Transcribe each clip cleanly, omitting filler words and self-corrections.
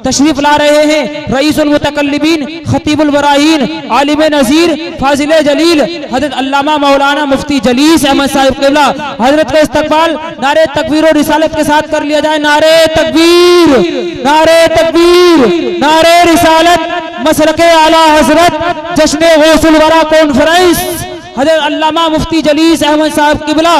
तशरीफ ला रहे हैं रईसुल मुतकल्लिबीन खतीबुल बराहीन आलिम नज़ीर फाजिल जलील हजरत अल्लामा मौलाना मुफ्ती जलीस अहमद साहिब क़िबला। हजरत का इस्तकबाल नारे तकबीर और रिसालत के साथ कर लिया जाए। नारे तकबीर, नारे तकबीर, नारे रिसालत, मसलके आला हजरत जश्न गौसुल वरा कॉन्फ्रेंस हजरत अल्लामा मुफ्ती जलीस अहमद साहिब क़िबला।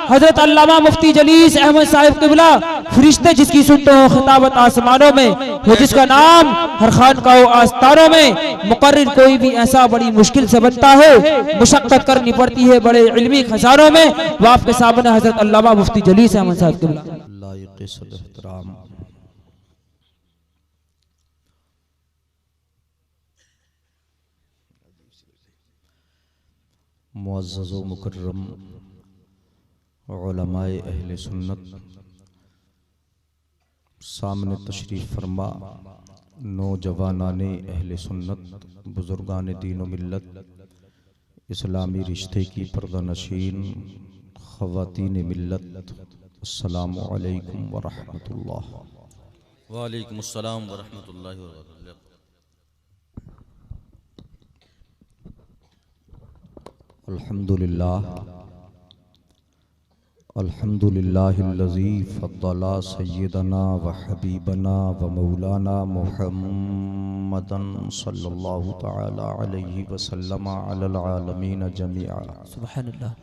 हजरत अल्लामा मुफ्ती जलीस अहमद साहिब क़िबला फरिश्ते जिसकी सुनते हो खिताबत आसमानों में, वो जिसका नाम हर खानकाह आस्तानों में। मुकर्रिर कोई भी ऐसा बड़ी मुश्किल से बनता है, मुशक्कत करनी पड़ती है बड़े इल्मी खजानों में। वो आपके सामने हजरत अल्लामा मुफ्ती जलीस अहमद साहिब क़िबला। मुअज़्ज़ज़ व मुकर्रम उलमाए अहले सुन्नत, सामने तशरीफ़ फरमा नौजवानाने अहले सुन्नत, बुज़ुर्गान दीन व मिल्लत, इस्लामी रिश्ते की पर्दा नशीन ख़वातीन मिल्लत, अस्सलामु अलैकुम व रहमतुल्लाह। व अलैकुम अस्सलाम व रहमतुल्लाहि व बरकातुहू। अल्हम्दुलिल्लाह, अल्हम्दुलिल्लाहिल्लज़ी फ़द्दला सय्यदना व हबीबना व मौलाना मुहम्मदन सल्लल्लाहु तआला अलैहि वसल्लम अलल आलमीन जमीआ। सुब्हानल्लाह।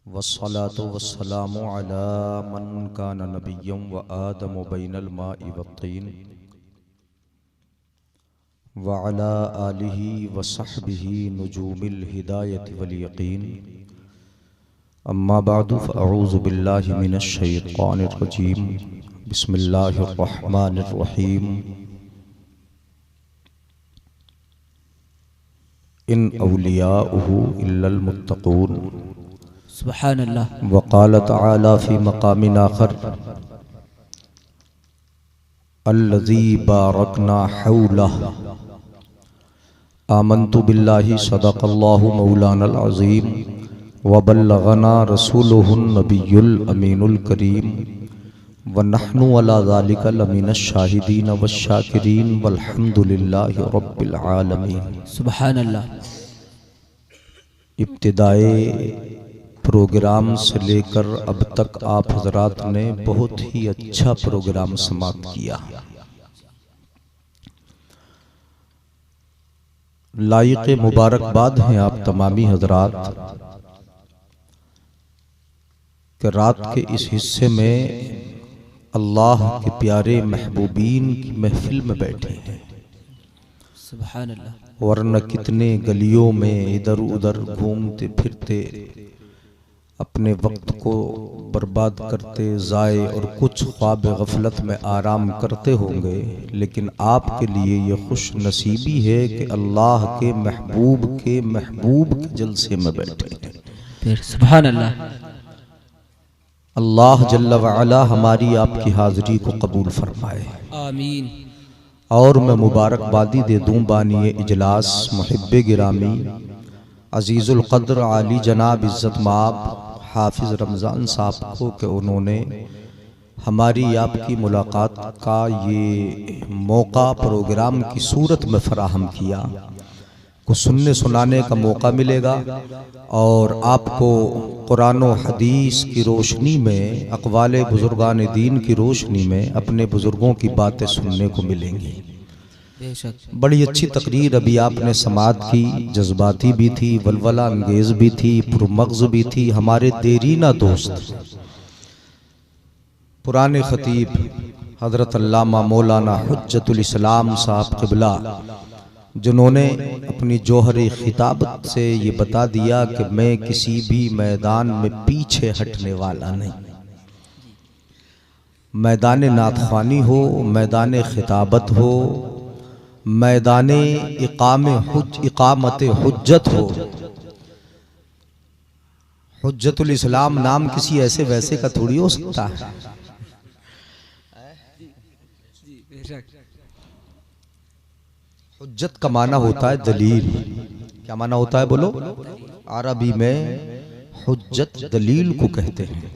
वस्सलातु वस्सलामु अला मन काना नबिय्यन व आदम बैनल माइ वत्तीन व अला आलिहि व सहबिहि नुजूमिल हिदायत वल यकीन। अम्मा बादु फ़अऊज़ु बिल्लाहि मिनश शैतानिर रजीम। बिस्मिल्लाहिर रहमानिर रहीम। इन औलियाउहु इल्लल मुत्तक़ून। सुब्हानल्लाह। वक़ाल तआला फ़ी मक़ामिन आख़र अल्लज़ी बारकना हौलहु आमन्तु बिल्लाहि सदक़ल्लाहु मौलानल अज़ीम व बल्लगना रसूलुहुन नबियुल अमीनुल करीम व नहनु अला ज़ालिका लमिनश शाहिदीन वश्शाकिरीन वल्हम्दुलिल्लाहि रब्बिल आलमीन। सुब्हानल्लाह। इब्तिदाए प्रोग्राम से लेकर अब तक आप हजरात ने बहुत ही अच्छा प्रोग्राम समाप्त किया। लायक मुबारकबाद हैं आप तमामी हजरात कि रात के इस हिस्से में अल्लाह के प्यारे महबूबीन की महफिल में बैठे हैं। सुब्हानल्लाह। वरना कितने गलियों में इधर उधर घूमते फिरते अपने वक्त को बर्बाद करते जाए और कुछ ख्वाब गफलत में आराम करते होंगे, लेकिन आपके लिए ये खुश नसीबी है कि अल्लाह के महबूब के जलसे में बैठे हैं। सुभान अल्लाह। अल्लाह जल्ल व अला हमारी आपकी हाजिरी को कबूल फरमाए, आमीन। और मैं मुबारकबादी दे दूं बानी इजलास मुहिब्बे गिरामी अजीज़ुल क़द्र आली जनाब इज़्ज़त माब हाफिज़ रमज़ान साहब को कि उन्होंने हमारी आपकी मुलाकात का ये मौका प्रोग्राम की सूरत में फ़राहम किया। कुछ सुनने सुनाने का मौका मिलेगा और आपको कुरान और हदीस की रोशनी में, अक़वाले बुज़ुर्गान दीन की रोशनी में अपने बुज़ुर्गों की बातें सुनने को मिलेंगी। बड़ी अच्छी तकरीर अभी आपने समाअत की, जज्बाती भी थी, वलवला अंगेज भी थी, पुरमग़्ज़ भी थी। हमारे देरीना दोस्त पुराने खतीब हज़रत अल्लामा मौलाना हुज्जतुल इस्लाम साहब क़िबला, जिन्होंने अपनी जौहरी खिताबत से ये बता दिया कि मैं किसी भी मैदान में पीछे हटने वाला नहीं। मैदान नातख़्वानी हो, मैदान खिताबत हो, मैदान इकामत हुज्जत हो। हुज्जतुल इस्लाम नाम किसी ऐसे वैसे का थोड़ी हो सकता है। हुज्जत का माना होता है दलील। क्या माना होता है बोलो? अरबी में हुज्जत दलील को कहते हैं,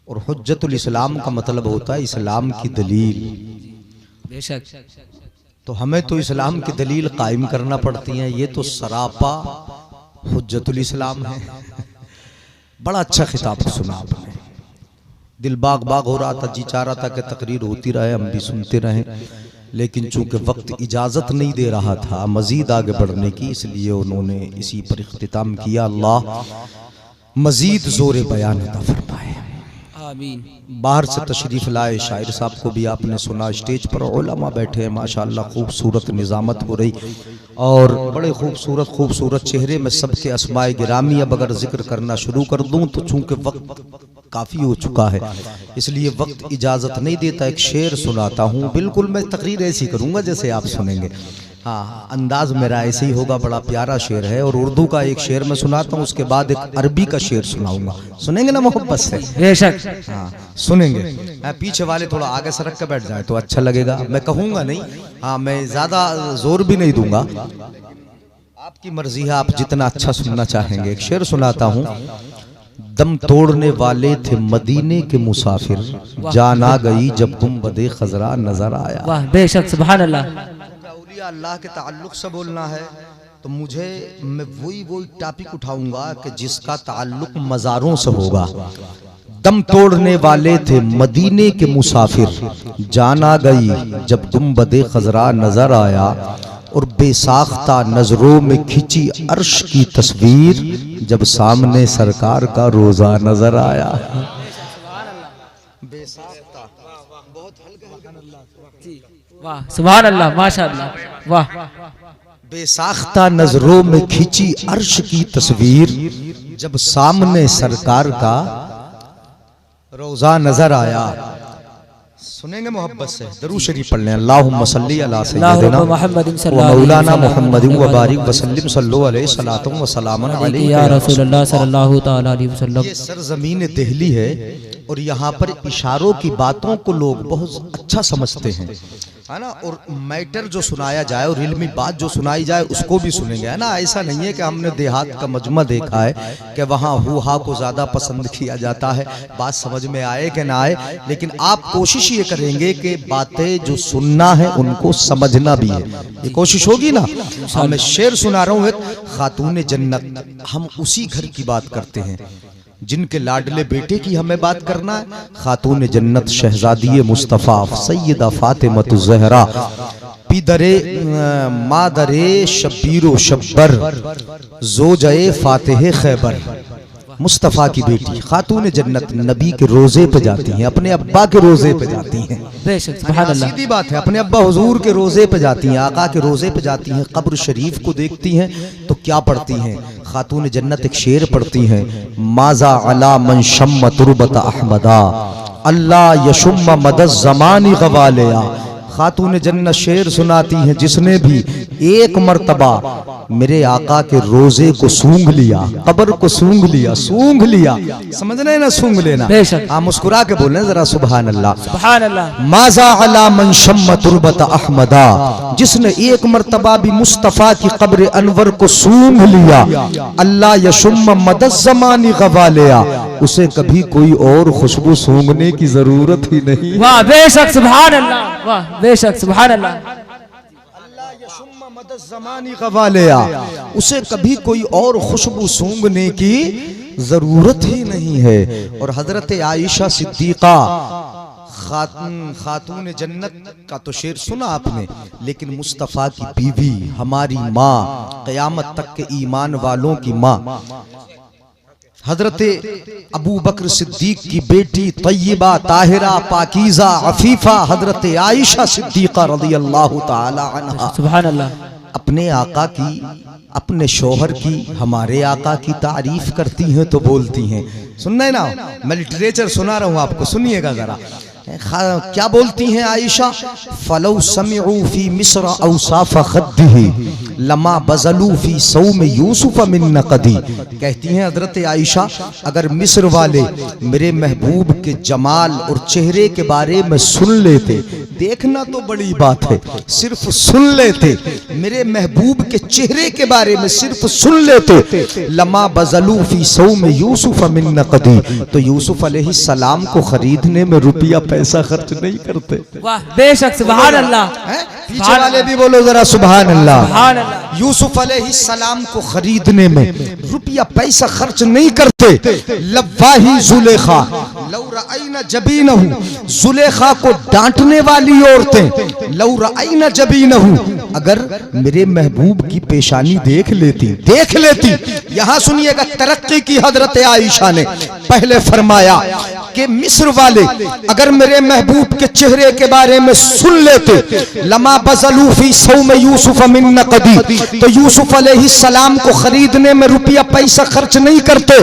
और हुज्जतुल इस्लाम का मतलब होता है इस्लाम की दलील। बेशक। तो हमें तो इस्लाम की दलील कायम करना पड़ती है, ये तो सरापा हुज्जतुल इस्लाम है। बड़ा अच्छा खिताब सुना आपने, दिल बाग बाग हो रहा था, जी चाह रहा था कि तकरीर होती रहे, हम भी सुनते रहें, लेकिन चूंकि वक्त इजाज़त नहीं दे रहा था मज़ीद आगे बढ़ने की, इसलिए उन्होंने इसी पर इख्तिताम किया। अल्लाह मज़ीद ज़ोर बयान अता फरमाए। आमीन। बाहर से तशरीफ़ लाए शायर साहब को भी आपने सुना, स्टेज पर उलमा बैठे हैं, माशाअल्लाह खूबसूरत निज़ामत हो रही, और बड़े खूबसूरत चेहरे में सबके अस्माए गिरामी। अब अगर जिक्र करना शुरू कर दूं तो चूंकि वक्त काफ़ी हो चुका है, इसलिए वक्त इजाज़त नहीं देता। एक शेर सुनाता हूँ, बिल्कुल मैं तकरीर ऐसी करूँगा जैसे आप सुनेंगे, हाँ अंदाज मेरा ऐसे ही होगा। बड़ा प्यारा शेर है, और उर्दू का एक शेर मैं सुनाता हूँ, उसके बाद एक अरबी का शेर सुनाऊंगा। सुनेंगे ना मोहब्बत से? बेशक। हाँ सुनेंगे। पीछे वाले थोड़ा आगे सरक के बैठ जाए तो अच्छा लगेगा। मैं कहूँगा नहीं, हाँ मैं ज़्यादा जोर भी नहीं दूंगा, आपकी मर्जी है, आप जितना अच्छा सुनना चाहेंगे। एक शेर सुनाता हूँ। दम तोड़ने वाले थे मदीने के मुसाफिर, जान आ गई जब गुंबदे खजरा नजर आया। वाह बेशक, सुभान अल्लाह। अल्लाह के ताल्लुक से बोलना है तो मैं वही टॉपिक उठाऊंगा कि जिसका ताल्लुक मज़ारों से होगा। दम तोड़ने वाले थे मदीने के मुसाफिर, जान आ गई जब गुंबदे खजरा नजर आया, और बेसाख्ता नजरों में खिंची अर्श की तस्वीर, जब सामने सरकार का रोजा नजर आया। बेसाख्ता, बहुत वाह सुभान अल्लाह, माशाअल्लाह, वाह। बेसाख्ता नजरों में खींची अर्श की तस्वीर, जब सामने सरकार का रोजा नजर आया। सुनेंगे मोहब्बत से, दरूद शरीफ पढ़ लें। अल्लाहुम्मा सल्ली अला सय्यिदिना व मौलाना मुहम्मदिन व बारिक व सल्लिम सल्लल्लाहु अलैहि सलातुम व सलामन अलैहि या रसूलल्लाह सल्लल्लाहु तआला अलैहि वसल्लम। ये सरजमीन दिल्ली है, और यहाँ पर इशारों की बातों को लोग बहुत अच्छा समझते हैं, है ना, और मैटर जो सुनाया जाए और इल्मी बात जो सुनाई जाए उसको भी सुनेंगे, है ना। ऐसा नहीं है कि हमने देहात का मजमा देखा है कि वहाँ हु हा को ज़्यादा पसंद किया जाता है, बात समझ में आए कि ना आए, लेकिन आप कोशिश ये करेंगे कि बातें जो सुनना है उनको समझना भी है, ये कोशिश होगी ना। हाँ मैं शेर सुना रहा हूँ, एक खातून जन्नत, हम उसी घर की बात करते हैं जिनके लाडले बेटे की हमें बात करना है। खातून जन्नत शहजादी मुस्तफ़ा सैयदा फातिमा ज़हरा पिदरे मादरे शब्बीरो शब्बर ज़ोजाए फातिह खैबर। मुस्तफ़ा की बेटी खातून जन्नत नबी के रोजे पे जाती हैं, अपने अब्बा के रोजे पे जाती हैं। सीधी बात है, अपने अब्बा हुजूर के रोजे पे जाती हैं, आका के रोजे पे जाती हैं, कब्र शरीफ को देखती हैं तो क्या पढ़ती हैं? खातून जन्नत एक शेर पढ़ती हैं, माजा अला मन शम्म तुरबत अहमदा अल्लाह यशुम्म मदद ज़मानी गवालिया। खातून जन्नत शेर सुनाती हैं, जिसने भी एक मर्तबा मेरे आका के रोजे को सूंघ लिया, कब्र को सूंघ लिया, समझ रहे ना, सूंघ लेना। हाँ मुस्कुरा के बोले जरा सुभान अल्लाह, सुभान अल्लाह। माजा अला मन शम्म तुरबत अहमदा, जिसने एक मर्तबा भी मुस्तफ़ा की कब्र अनवर को सूंघ लिया, अल्लाह यशुम्म मदद ज़मानी गवालिया, उसे कभी कोई और खुशबू सूंघने की जरूरत ही नहीं। वाह बेशक सुभान अल्लाह, वाह बेशक सुभान अल्लाह। ज़मानी गवालिया, उसे कभी कोई और खुशबू सूंघने की जरूरत ही नहीं है। और हजरत आयशा सिद्दीका खातून जन्नत का तो शेर सुना आपने, लेकिन मुस्तफ़ा की बीवी, हमारी माँ, क़यामत तक के ईमान वालों की माँ, हजरत अबू बकर सिद्दीक की बेटी तय्यबा ताहिरा पाकीज़ा अफीफा हजरत आयशा सिद्दीका रज़ियल्लाहु ताला अन्हा, सुभान अल्लाह, अपने आका की, अपने शोहर की, हमारे आका की तारीफ करती हैं तो बोलती हैं। सुनना है ना, मैं लिटरेचर सुना रहा हूँ आपको, सुनिएगा जरा। क्या बोलती हैं आयशा, फलौ समिउ फी मिस्र औसाफ खद्दिही लमा बजलू फी सौम यूसुफ मिन नकदी। कहती हैं हजरत आयशा, अगर मिस्र वाले मेरे महबूब के जमाल और चेहरे के बारे में सुन लेते, देखना तो बड़ी बात है, सिर्फ सुन लेते, मेरे महबूब के चेहरे के बारे में सिर्फ सुन लेते, लमा बजलू फी सौम यूसुफ मिन नकदी, तो यूसुफ अलैहिस्सलाम को खरीदने में रुपया पैसा खर्च नहीं करते। वाह, बेशक, सुभान अल्लाह। पीछे वाले भी बोलो जरा सुभान अल्लाह। सुभान अल्लाह। यूसुफ अलैहिस्सलाम को खरीदने में रुपया पैसा खर्च नहीं करते। लव्वाही जुलेखा लौ रअयना जबीनहू, जुलेखा को डांटने वाली औरतें, लौ रअयना जबीनहू, अगर मेरे महबूब की पेशानी देख लेती। यहां सुनिएगा तरक्की की हजरत आयशा ने पहले फरमाया कि मिस्र वाले अगर मेरे महबूब के चेहरे के बारे में सुन लेते, लमा बज़लू फी सौम यूसुफ मिन नक़दी, तो यूसुफ अलैहिस्सलाम को खरीदने में रुपया पैसा खर्च नहीं करते।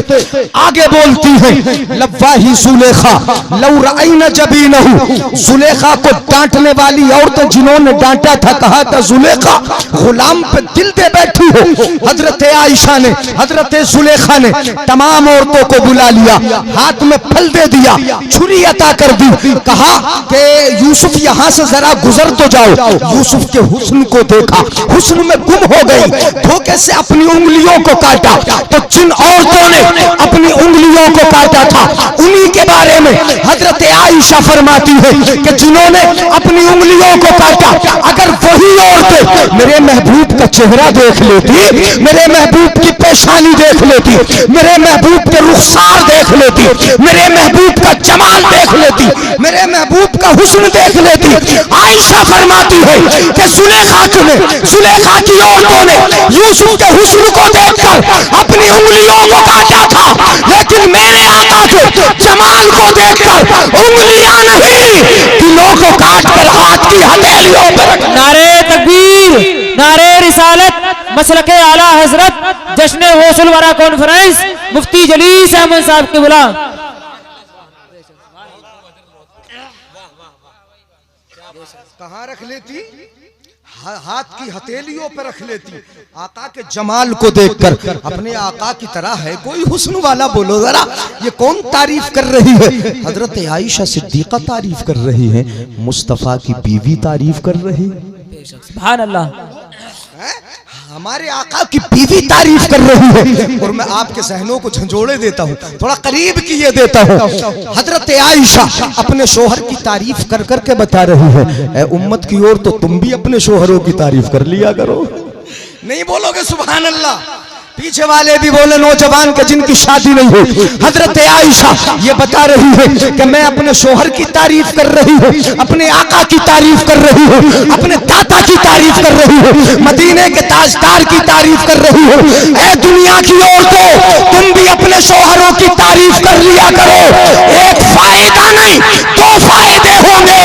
आगे बोलती है, लव्वाही जुलेखा लौ रअयना जबीनहू, जुलेखा को डांटने वाली औरतें जिन्होंने डांटा था, कहा था जुलेखा गुलाम पे दिल दे बैठी हो। हजरत आयशा ने, हजरत जुलेखा ने तमाम औरतों को बुला लिया, हाथ में फल दे दिया, छुरी अता कर दी, कहा कि यूसुफ यहाँ से जरा गुजर तो जाओ। यूसुफ के हुस्न को देखा, हुस्न में गुम हो गई, धोखे से अपनी उंगलियों को काटा, तो जिन औरतों ने अपनी उंगलियों को काटा था उन्हीं के बारे में हजरत आयशा फरमाती है कि जिन्होंने अपनी उंगलियों को काटा, अगर वही औरतें मेरे महबूब का चेहरा देख लेती, मेरे महबूब की पेशानी देख लेती, मेरे महबूब के रुखसार देख लेती, मेरे महबूब का जमाल देख लेती, मेरे महबूब का हुस्न देख लेती, आयशा फरमाती है कि जुलेखा की औरतों ने यूसुफ के हुस्न को देखकर अपनी उंगलियों को काटा था, लेकिन मेरे आका के जमाल को देखकर उंगलियां नहीं, दिलों को काटकर हाथ की हथेलियों पर। नारे तकबीर, नारे रिसालत, मसलके आला हजरत, जश्न गौसुल वरा कॉन्फ्रेंस, मुफ्ती जलीस अहमद साहब के बुला। कहाँ रख लेती? हाथ की हथेलियों पर रख लेती। आका के जमाल को देखकर, अपने आका की तरह है कोई हुस्न वाला, बोलो जरा ये कौन तारीफ कर रही है? हजरत आयशा सिद्दीका तारीफ कर रही है, मुस्तफा की बीवी तारीफ कर रही है। सुभान अल्लाह। हमारे आका की बीवी तारीफ कर रही है, और मैं आपके सहनों को झंझोड़े देता हूँ, थोड़ा करीब किए देता हूँ। हजरत आयशा अपने शोहर की तारीफ कर करके बता रही है, ए उम्मत की ओर तो तुम भी अपने शोहरों की तारीफ कर लिया करो। नहीं बोलोगे सुभान अल्लाह? पीछे वाले भी बोले, नौजवान के जिनकी शादी नहीं हुई। हजरत आयशा ये बता रही है कि मैं अपने शोहर की तारीफ कर रही हूँ, अपने आका की तारीफ कर रही हूँ, अपने दाता की तारीफ कर रही हूँ, मदीने के ताजदार की तारीफ कर रही हूँ। ऐ दुनिया की औरतों, तुम भी अपने शोहरों की तारीफ कर लिया करो। एक फायदा नहीं, दो फायदे होंगे।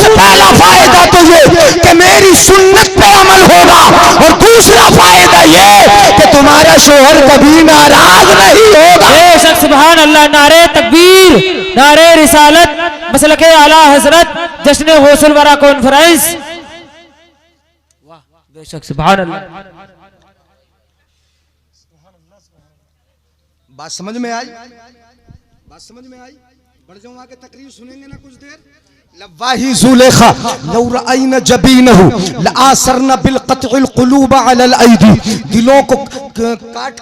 पहला फायदा तो ये कि मेरी सुन्नत पे अमल होगा, और दूसरा फायदा ये कि तुम्हारा शोहर कभी नाराज नहीं होगा। बेशक, सुभान अल्लाह। नारे तकबीर, नारे रिसालत, मसलके आला हजरत, जश्न गौसुल वरा कॉन्फ्रेंस। वाह, बेशक, सुभान अल्लाह। बात समझ में आई? बात समझ में आई? बढ़ जाऊं आगे, तकरीर सुनेंगे ना कुछ देर। लव्वाही जुलेखा लौ रअयना जबीनहू लआसरना बिलक़त्इल क़ुलूब अलल ऐदी, दिलों को काट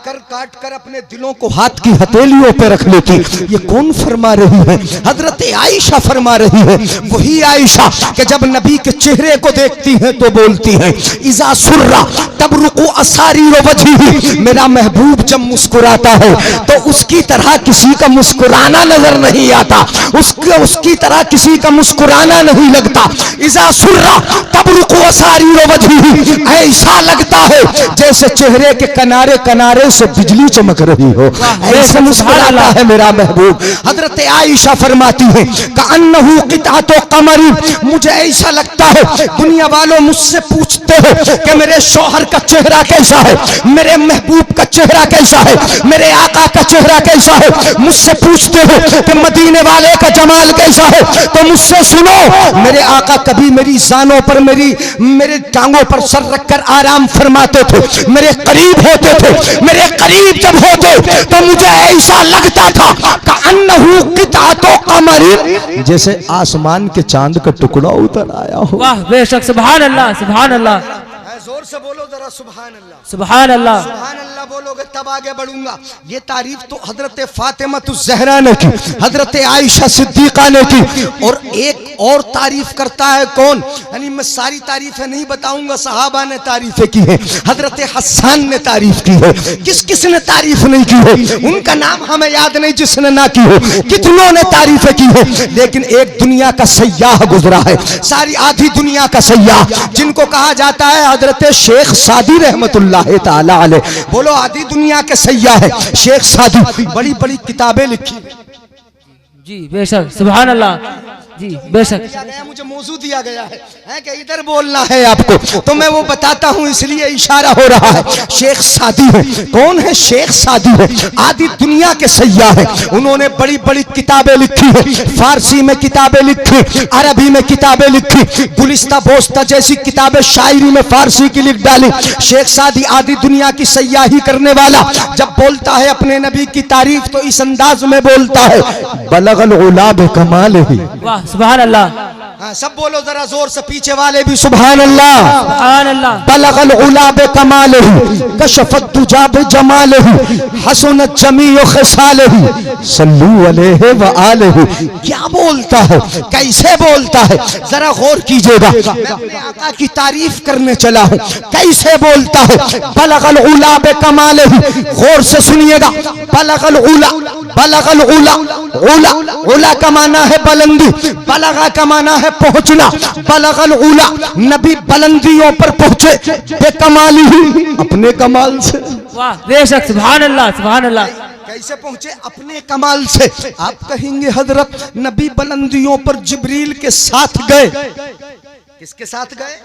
कर अपने दिलों को हाथ की हथेलियों पे रख लेती। ये कौन फरमा रही है? हजरत आयशा फरमा रही है, वही आयशा कि जब नबी के चेहरे को देखती हैं तो बोलती हैं, इज़ा सुर्रा तबरुक़ु असारीर वजहिही, मेरा महबूब जब मुस्कुराता है तो उसकी तरह किसी का मुस्कुराना नजर नहीं आता, उसकी तरह किसी का मुस्कुराना मुस्कुराना नहीं लगता। इज़ा सुर्रा तबरुक़ु असारीर वजहिही, ऐसा लगता है जैसे चेहरे के किनारे किनारे से बिजली चमक रही हो, ऐसे मुस्कुराता है मेरा महबूब। हजरत आयशा फरमाती है कअन्नहु क़ितअतु क़मरिन, मुझे ऐसा लगता है दुनिया वालों मुझसे पूछते हो कि मेरे शौहर का चेहरा कैसा है, मेरे महबूब का चेहरा कैसा है, मेरे आका का चेहरा कैसा है, मुझसे पूछते हो कि मदीने वाले का जमाल कैसा है, तो मुझसे सुनो, मेरे आका कभी मेरी जानों पर मेरे टांगों पर सर रखकर आराम फरमाते थे, मेरे करीब होते थे, मेरे करीब जब होते तो मुझे ऐसा लगता था कअन्नहु क़ितअतु क़मरिन, जैसे आसमान के चांद का टुकड़ा उतर आया हो। वाह बेशक, सुभान अल्लाह, सुभान अल्लाह, जोर से बोलो जरा सुभान अल्लाह, सुभान अल्लाह। सुभान अल्लाह बोलोगे तब आगे बढ़ूंगा। ये तारीफ तो हजरत फातिमा ज़हरा ने की, हजरत आयशा सिद्दीका ने की, और एक और तारीफ करता है कौन, यानी मैं सारी तारीफें नहीं बताऊंगा, सहाबा ने तारीफें की है, हजरत हसन ने तारीफ की है, किस किस ने तारीफ नहीं की है, उनका नाम हमें याद नहीं जिसने ना की हो, कितनों ने तारीफें की है, लेकिन एक दुनिया का सयाह गुजरा है, सारी आधी दुनिया का सयाह, जिनको कहा जाता है हजरत शेख सादी रहमतुल्लाह ताला अलैह। बोलो आधी दुनिया के सयाह है शेख सादी, बड़ी बड़ी किताबें लिखी जी बेशक, सुभान अल्लाह, जी बेशक। मुझे मौजू दिया गया है कि इधर बोलना है आपको, तो मैं वो बताता हूँ, इसलिए इशारा हो रहा है। शेख सादी है, कौन है शेख सादी है, आधी दुनिया के सयाह है, उन्होंने बड़ी बड़ी किताबें लिखी है, फारसी में किताबें लिखी, अरबी में किताबें लिखी, गुलिस्ता बोस्ता जैसी किताबें शायरी में फारसी की लिख डाली। शेख सादी आधी दुनिया की सयाही करने वाला, जब बोलता है अपने नबी की तारीफ तो इस अंदाज में बोलता है बलगल उला बिकमालिही, वाह सुभान अल्लाह, हाँ, सब बोलो जरा जोर से, पीछे वाले भी सुभान अल्लाह। सुभान अल्लाह, बलगल उला बिकमालिही कशफत दुजा बिजमालिही हसनत जमीउ खिसालिही सल्लू अलैहि व आलिही। क्या बोलता है, कैसे बोलता है, जरा गौर कीजिएगा। मैं अपने आका की तारीफ करने चला हूँ, कैसे बोलता है, बलगल उला बिकमालिही, गौर से सुनिएगा। बलगल उला, बलगल उला, उला उला का माना है बुलंदी, बलगा का माना है पहुंचना, बलगल उला, नबी बुलंदियों पर पहुंचे बेकमाली ही, अपने कमाल से। वाह बेशक, सुभान अल्लाह, सुभान अल्लाह। कैसे पहुंचे, अपने कमाल से। आप कहेंगे हजरत नबी बुलंदियों पर जिब्रील के साथ गए, किसके साथ गए,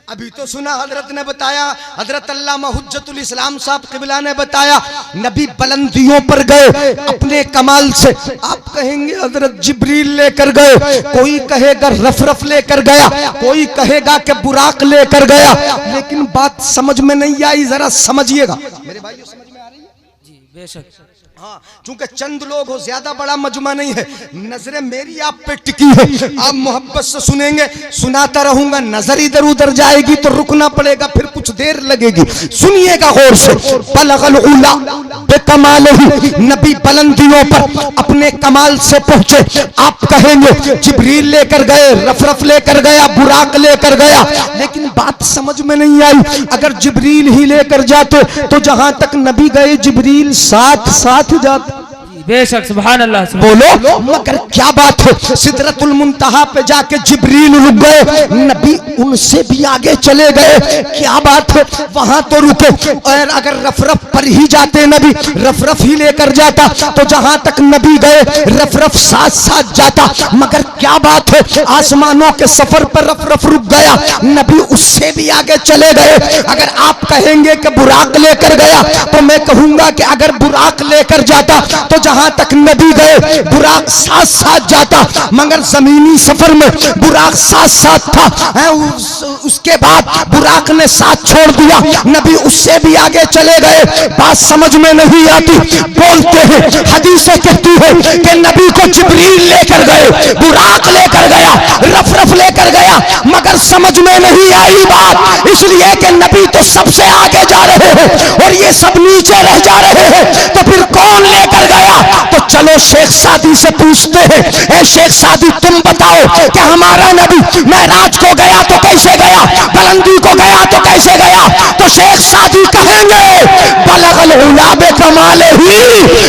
अभी तो सुना, हजरत ने बताया, हजरत अल्लामा हुज्जतुल इस्लाम साहब क़िबला ने बताया, नबी बुलंदियों पर गए अपने कमाल से। आप कहेंगे हजरत जिब्रील लेकर गए, कोई कहेगा रफरफ लेकर गया, कोई कहेगा कि बुराक लेकर गया, लेकिन बात समझ में नहीं आई, जरा समझिएगा मेरे भाइयों, समझ में आ रही है जी बेशक। हाँ, चूंकि चंद लोग हो, ज्यादा बड़ा मजमा नहीं है, नजरें मेरी आप पे टिकी है, आप मोहब्बत से सुनेंगे, सुनाता रहूंगा, नजर इधर उधर जाएगी तो रुकना पड़ेगा, फिर कुछ देर लगेगी, सुनिएगा गौर से। बलगल उला बेकमालिही, नबी बुलंदियों पर अपने कमाल से पहुंचे। आप कहेंगे जिब्रील लेकर गए, रफरफ लेकर गया, बुराक लेकर गया, लेकिन बात समझ में नहीं आई। अगर जिब्रील ही लेकर जाते तो जहां तक नबी गए जिब्रील साथ साथ जाते। बेशक, सुभान अल्लाह। बोलो, मगर क्या बात है, सिदरतुल मुंतहा पे जाके जिब्रील रुक गए, नबी उनसे भी आगे चले गए, क्या बात है, वहां तो रुके। और अगर रफरफ पर ही जाते नबी, रफरफ ही लेकर जाता तो जहां तक नबी गए रफरफ साथ साथ जाता, मगर क्या बात है, आसमानों के सफर पर रफरफ रुक गया, नबी उससे भी आगे चले गए। अगर आप कहेंगे कि बुराक लेकर गया, तो मैं कहूंगा कि अगर बुराक लेकर जाता तो जहां तक नबी गए बुराक साथ साथ जाता, मगर जमीनी सफर में बुराक साथ साथ था। उसके बाद बुराक ने साथ छोड़ दिया, नबी उससे भी आगे चले गए। बात समझ में नहीं आती, बोलते हैं, हदीसें कहती है कि नबी को जिब्रील लेकर गए, बुराक लेकर गया, रफरफ लेकर गया, मगर समझ में नहीं आई बात, इसलिए कि नबी तो सबसे आगे जा रहे हैं और ये सब नीचे रह जा रहे हैं, तो फिर कौन लेकर गया? तो चलो शेख सादी से पूछते हैं, ए शेख सादी तुम बताओ कि हमारा नबी महराज को गया तो कैसे गया, बुलंदी को गया तो कैसे गया? तो शेख सादी कहेंगे बलगल उला बिकमालिही,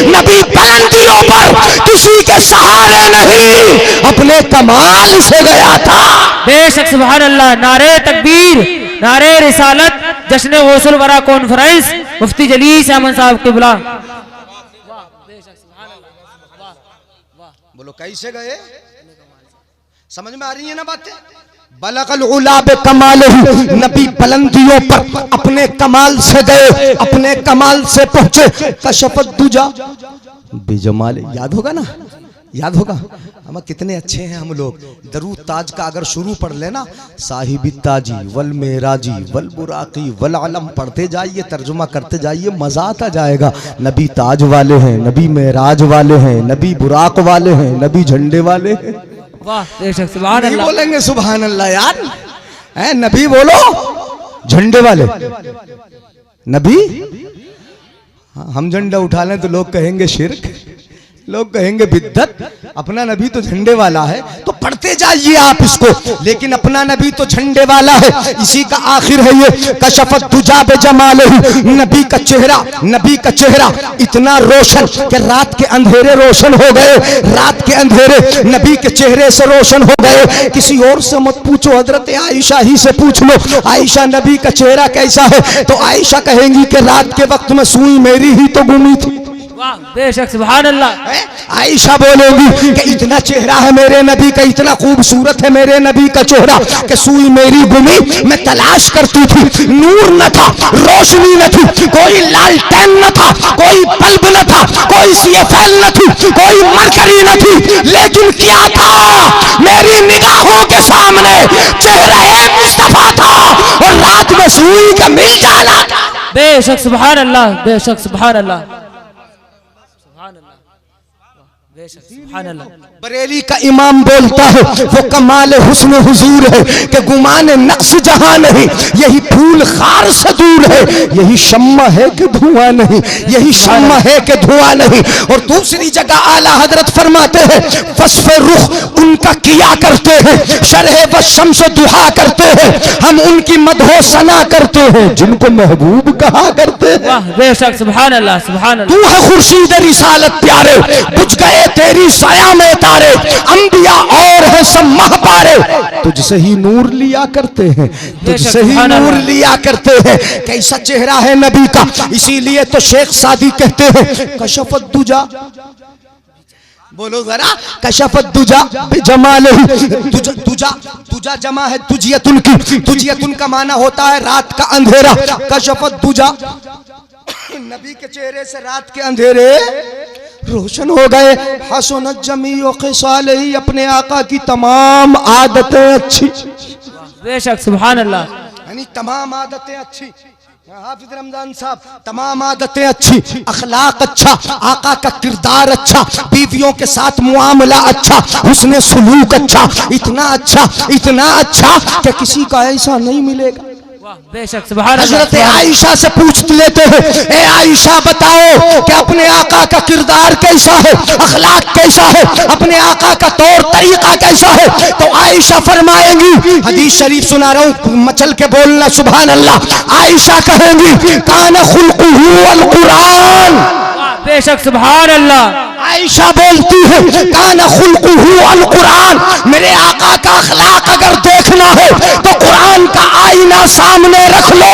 नबी बुलंदियों ऊपर किसी के सहारे नहीं, अपने कमाल से गया था। बेशक सुभान अल्लाह। नारे तकबीर, नारे रिसालत, जश्न गौसुल वरा कॉन्फ्रेंस, मुफ्ती जलीस अहमद साहब किबला। बोलो कैसे गए, समझ में आ रही है ना बातें। बलगल उला बे कमाल, नबी बुलंदियों पर अपने कमाल से गए, अपने कमाल से पहुंचे। कशफत दुजा बेजमाल, याद होगा ना, याद होगा। हम कितने अच्छे हैं हम लोग। दरूद ताज का अगर शुरू पढ़ लेना, साहिब ताजी वल मेराजी वल बुराकी वल आलम पढ़ते जाइए, तर्जुमा करते जाइए, मजा आता जाएगा। नबी ताज वाले हैं, नबी मेराज वाले हैं, नबी बुराक वाले हैं, नबी झंडे वाले हैं। वाह बेशक सुभान अल्लाह। बोलेंगे सुभान अल्लाह यार, है नबी बोलो, झंडे वाले नबी। हम झंडा उठा लें तो लोग कहेंगे शिर्क, लोग कहेंगे बिद्दत। अपना नबी तो झंडे वाला है, तो पढ़ते जाइए आप इसको। लेकिन अपना नबी तो झंडे वाला है, इसी का आखिर है ये। कशफत दुजा बे जमाल, नबी का चेहरा, नबी का चेहरा इतना रोशन कि रात के अंधेरे रोशन हो गए। रात के अंधेरे नबी के चेहरे से रोशन हो गए। किसी और से मत पूछो, हजरत आयशा ही से पूछ लो, आयशा नबी का चेहरा कैसा है, तो आयशा कहेंगी कि रात के वक्त में सुई मेरी ही तो घूमी थी। वाह बेशक सुभान अल्लाह। आयशा बोलेगी कि इतना चेहरा है मेरे नबी का, इतना खूबसूरत है मेरे नबी का चेहरा कि सुई मेरी गुमी, मैं तलाश करती थी, नूर न था, रोशनी न थी, कोई लालटेन न था, कोई बल्ब न था, कोई सीएफएल न थी, कोई मरकरी न थी, लेकिन क्या था, मेरी निगाहों के सामने चेहरा मुस्तफा था और रात में सुई का मिल जाना था। बेशक सुभान अल्लाह, बेशक सुभान अल्लाह, सुभान अल्लाह। बरेली का इमाम बोलता है वो कमाल हुस्न हुजूर है कि गुमान नक्श जहां नहीं, यही फूल खार से दूर है, यही शम्मा है कि धुआं नहीं, यही शम्मा है कि धुआं नहीं। और दूसरी जगह आला हजरत फरमाते हैं वस्फ रुख उनका किया करते हैं, शरह व शम्स दुहा करते हैं, हम उनकी मदहो सना करते हैं, जिनको महबूब कहा करते हैं। वाह बेशक सुभान अल्लाह, सुभान अल्लाह। तू है खुर्शीद रिसालत प्यारे, बुझ गए तेरी साया में तारे, अंबिया और है सब महपारे, तुझसे ही नूर लिया करते हैं, तुझसे ही नूर लिया करते हैं। कैसा चेहरा है नबी का, इसीलिए तो शेख सादी कहते हैं कशफत दुजा, बोलो जरा, कशफत दुजा जमाल ही। दुजा दुजा जमा है दुजियतुन की, दुजियतुन का माना होता है रात का अंधेरा। कशफत दुजा, नबी के चेहरे से रात के अंधेरे रोशन हो गए। हसनत जमीओ ख़िसालिही, अपने आका की तमाम आदतें अच्छी, बेशक सुभान अल्लाह, यानी तमाम आदतें अच्छी। हाफिज रमजान साहब, तमाम आदतें अच्छी, अखलाक अच्छा, आका का किरदार अच्छा, बीवियों के साथ मुआमला अच्छा, हुस्न सुलूक अच्छा, इतना अच्छा कि किसी का ऐसा नहीं मिलेगा। बेशक सुभान अल्लाह। हजरत आयशा से पूछ लेते हैं, ए आयशा बताओ कि अपने आका का किरदार कैसा है, अखलाक कैसा है, अपने आका का तौर तरीका कैसा है, तो आयशा फरमाएंगी, हदीस शरीफ सुना रहा हूँ, मचल के बोलना सुभान अल्लाह। आयशा कहेंगी कान खुल्कुहु अल कुरान, बेशक सुभान अल्लाह। आयशा बोलती है कान खुल्कुहु अल कुरान, मेरे आका का अखलाक अगर देखना है तो कुरान का आईना सामने रख लो,